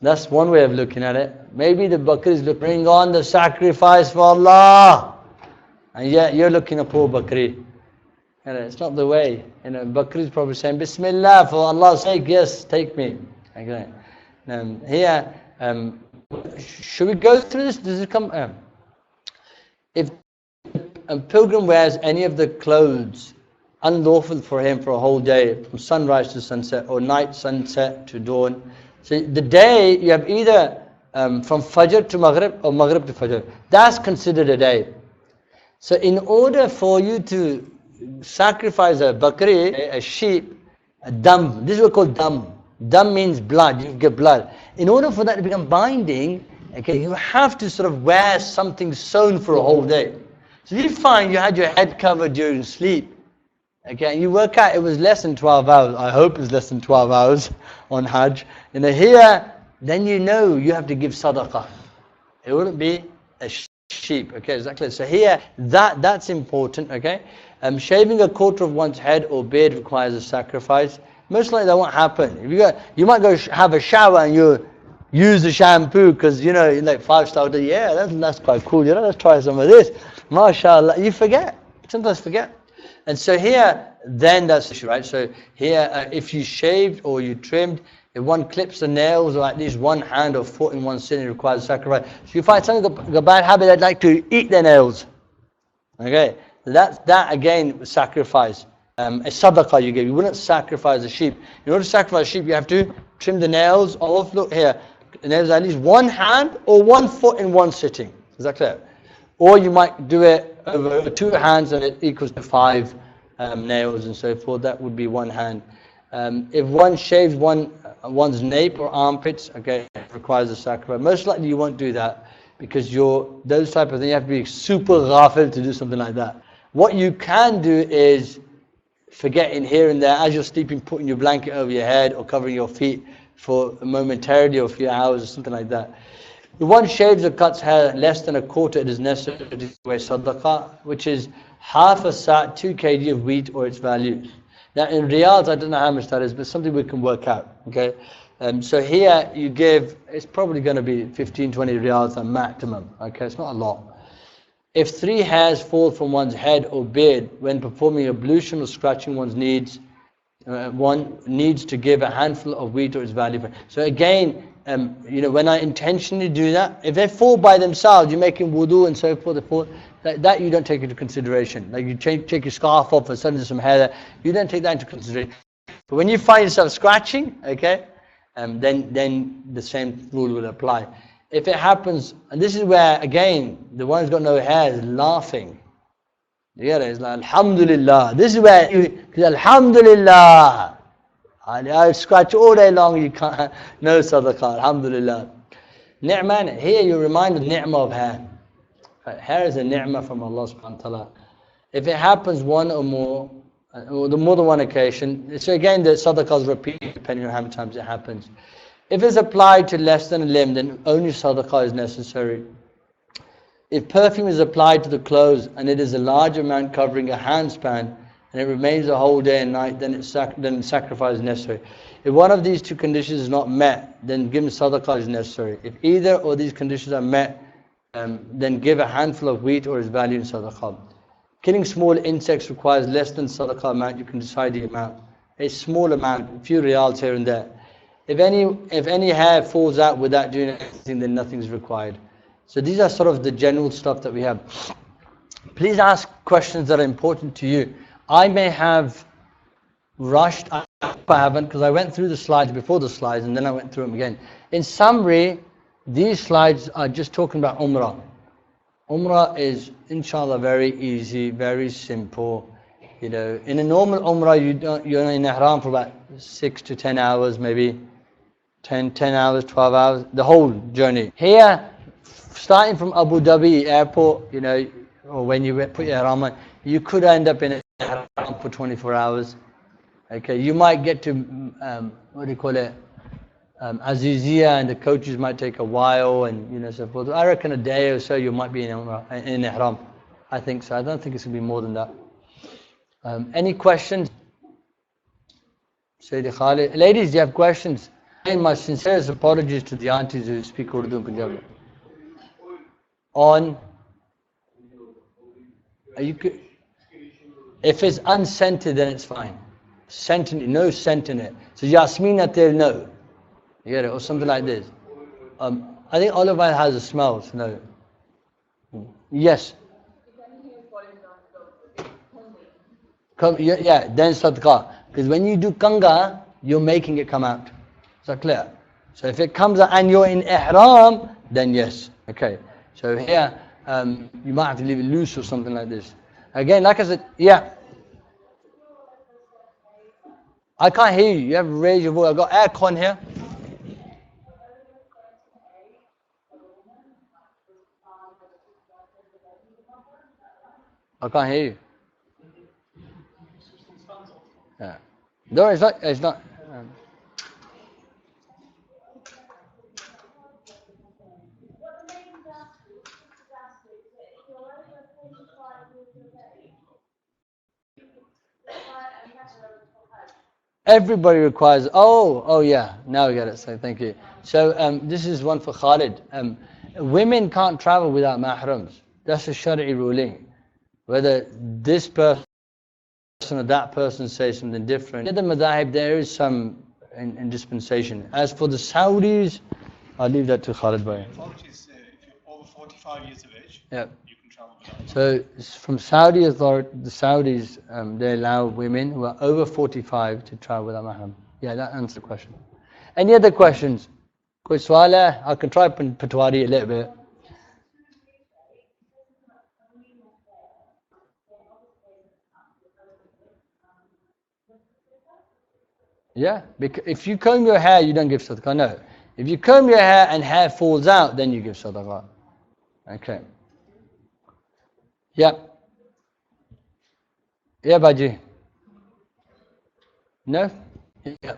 That's one way of looking at it. Maybe the Bakri is bring on the sacrifice for Allah. And yet you're looking at poor Bakri. It's not the way. Bakri is probably saying, Bismillah, for Allah's sake, yes, take me. Okay. Here, should we go through this? Does it come? If a pilgrim wears any of the clothes unlawful for him for a whole day, from sunrise to sunset, or night sunset to dawn. So the day, you have either from Fajr to Maghrib, or Maghrib to Fajr. That's considered a day. So in order for you to sacrifice a bakri, a sheep, a dam, this is what we call dam. Dam means blood, you get blood. In order for that to become binding, okay, you have to sort of wear something sewn for a whole day. So if you find you had your head covered during sleep, okay, and you work out it was less than 12 hours, I hope it's less than 12 hours on Hajj, here, then you know you have to give sadaqah. It wouldn't be a sheep, okay, exactly. So here, that's important, okay. Shaving a quarter of one's head or beard requires a sacrifice. Most likely that won't happen. If you might go have a shower and you use the shampoo because like 5-star, that's quite cool. Let's try some of this. MashaAllah, you forget. Sometimes forget. And so here, then that's the issue, right? So here, if you shaved or you trimmed, If one clips the nails, or at least one hand or foot in one sitting, requires a sacrifice. So you find some of the bad habit, they'd like to eat their nails. Okay, that again, sacrifice. A sadaqah you give. You wouldn't sacrifice a sheep. In order to sacrifice a sheep, you have to trim the nails off. Look here, the nails at least one hand or one foot in one sitting. Is that clear? Or you might do it over 2 hands and it equals to 5 nails and so forth. That would be 1 hand. If one shaves one's nape or armpits, okay, it requires a sacrifice. Most likely you won't do that because those type of things, you have to be super ghafil to do something like that. What you can do is forgetting here and there, as you're sleeping, putting your blanket over your head or covering your feet for momentarily or a few hours or something like that. If one shaves or cuts hair less than a quarter, it is necessary to wear sadaqah, which is half a sa', 2 kg of wheat or its value. Now in riyals, I don't know how much that is, but something we can work out. Okay, so here you give, it's probably going to be 15, 20 riyals a maximum. Okay, it's not a lot. If 3 hairs fall from one's head or beard when performing ablution or scratching one's needs, one needs to give a handful of wheat or its value. So again, when I intentionally do that, if they fall by themselves, you're making wudu and so forth, that you don't take into consideration. Like you take your scarf off and suddenly some hair there, you don't take that into consideration. But when you find yourself scratching, okay, then the same rule will apply. If it happens, and this is where, again, the one who's got no hair is laughing. You get it? It's like, Alhamdulillah. This is where, Alhamdulillah. I scratch all day long, you can't, no sadaqah, Alhamdulillah. Ni'mah, here you're reminded ni'mah of hair. Hair is a ni'mah from Allah subhanahu wa ta'ala. If it happens one or more, or more than one occasion, so again the sadaqah is repeated depending on how many times it happens. If it's applied to less than a limb, then only sadaqah is necessary. If perfume is applied to the clothes and it is a large amount covering a handspan and it remains a whole day and night, then sacrifice is necessary. If one of these 2 conditions is not met, then giving sadaqah is necessary. If either or these conditions are met, then give a handful of wheat or its value in sadaqah. Killing small insects requires less than sadaqah amount. You can decide the amount. A small amount, a few riyals here and there. If any hair falls out without doing anything, then nothing is required. So these are sort of the general stuff that we have. Please ask questions that are important to you. I may have rushed, I haven't, because I went through the slides before the slides and then I went through them again. In summary, these slides are just talking about Umrah. Umrah is, inshallah, very easy, very simple. In a normal Umrah, you're in Ihram for about 6 to 10 hours, maybe 10 hours, 12 hours, the whole journey. Here, starting from Abu Dhabi airport, or when you put your Ihram on, you could end up in Ihram for 24 hours. Okay, you might get to, Aziziyah, and the coaches might take a while, and so forth. I reckon a day or so you might be in Ihram. I think so. I don't think it's going to be more than that. Any questions? Sayyidi Khalid. Ladies, do you have questions? My sincerest apologies to the aunties who speak Urdu and Punjabi. If it's unscented, then it's fine. Scented, no scent in it. So Yasmina tel, no. You get it? Or something like this. I think olive oil has a smell, so no. Yes. Yeah, then sadaqah. Because when you do kanga, you're making it come out. Is that clear? So if it comes out and you're in ihram, then yes. Okay. So here, you might have to leave it loose or something like this. Again, like I said, yeah. I can't hear you. You have to raise your voice. I've got aircon here. I can't hear you. Yeah. No, it's not. It's not. Everybody requires. Oh yeah. Now we get it. So thank you. So this is one for Khalid. Women can't travel without mahrams. That's a shari'i ruling. Whether this person or that person says something different. In the madhahib, there is some in dispensation. As for the Saudis, I'll leave that to Khalid Bhai. Authorities, if you're over 45 years of age, Yeah. you can travel without. So from Saudi authority, the Saudis, they allow women who are over 45 to travel without mahram. Yeah, that answers the question. Any other questions? Koi sawal hai? I can try Patwari a little bit. Yeah, because if you comb your hair, you don't give sadaqah. No. If you comb your hair and hair falls out, then you give sadaqah. Okay. Yeah. Yeah, Baji. No? Yeah.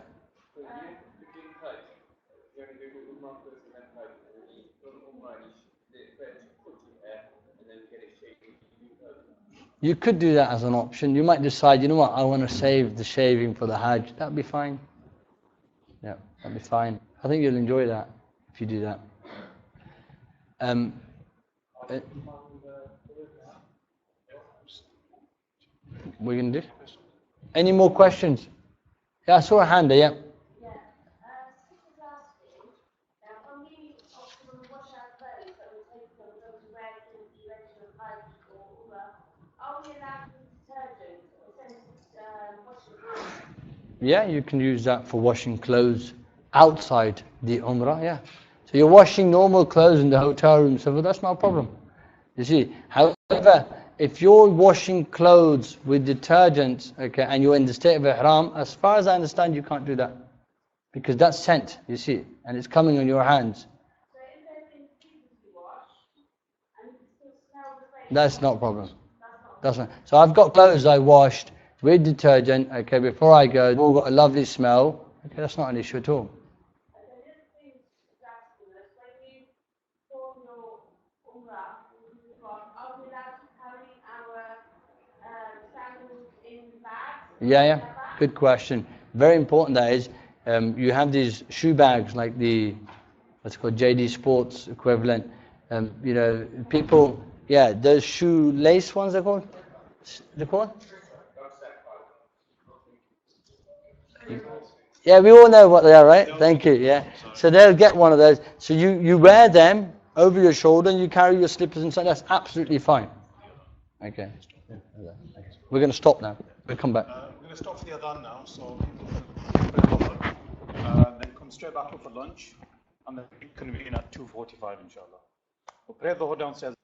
You could do that as an option. You might decide, you know what, I want to save the shaving for the Hajj. That'd be fine. Yeah, that'd be fine. I think you'll enjoy that if you do that. We're going to do? Any more questions? Yeah, I saw a hand there, yeah. Yeah, you can use that for washing clothes outside the Umrah, yeah. So you're washing normal clothes in the hotel room, so that's not a problem. You see, however, if you're washing clothes with detergent, okay, and you're in the state of Ihram, as far as I understand, you can't do that. Because that's scent, you see, and it's coming on your hands. So if there's been previously washed, and you can still smell the fragrance? That's not a problem. That's not. So I've got clothes I washed with detergent, okay, before I go, they've all got a lovely smell. Okay, that's not an issue at all. Yeah, good question. Very important that is. You have these shoe bags like the what's called JD Sports equivalent. You know, people, yeah, those shoe lace ones they're called. They're called? Yeah, we all know what they are, right? Thank you. Yeah. So they'll get one of those. So you wear them over your shoulder and you carry your slippers inside. That's absolutely fine. Okay. We're going to stop now. We'll come back. We're going to stop for the adhan now, so people can then come straight back up for lunch, and then convene at 2:45, inshallah. We'll pray the whole downstairs.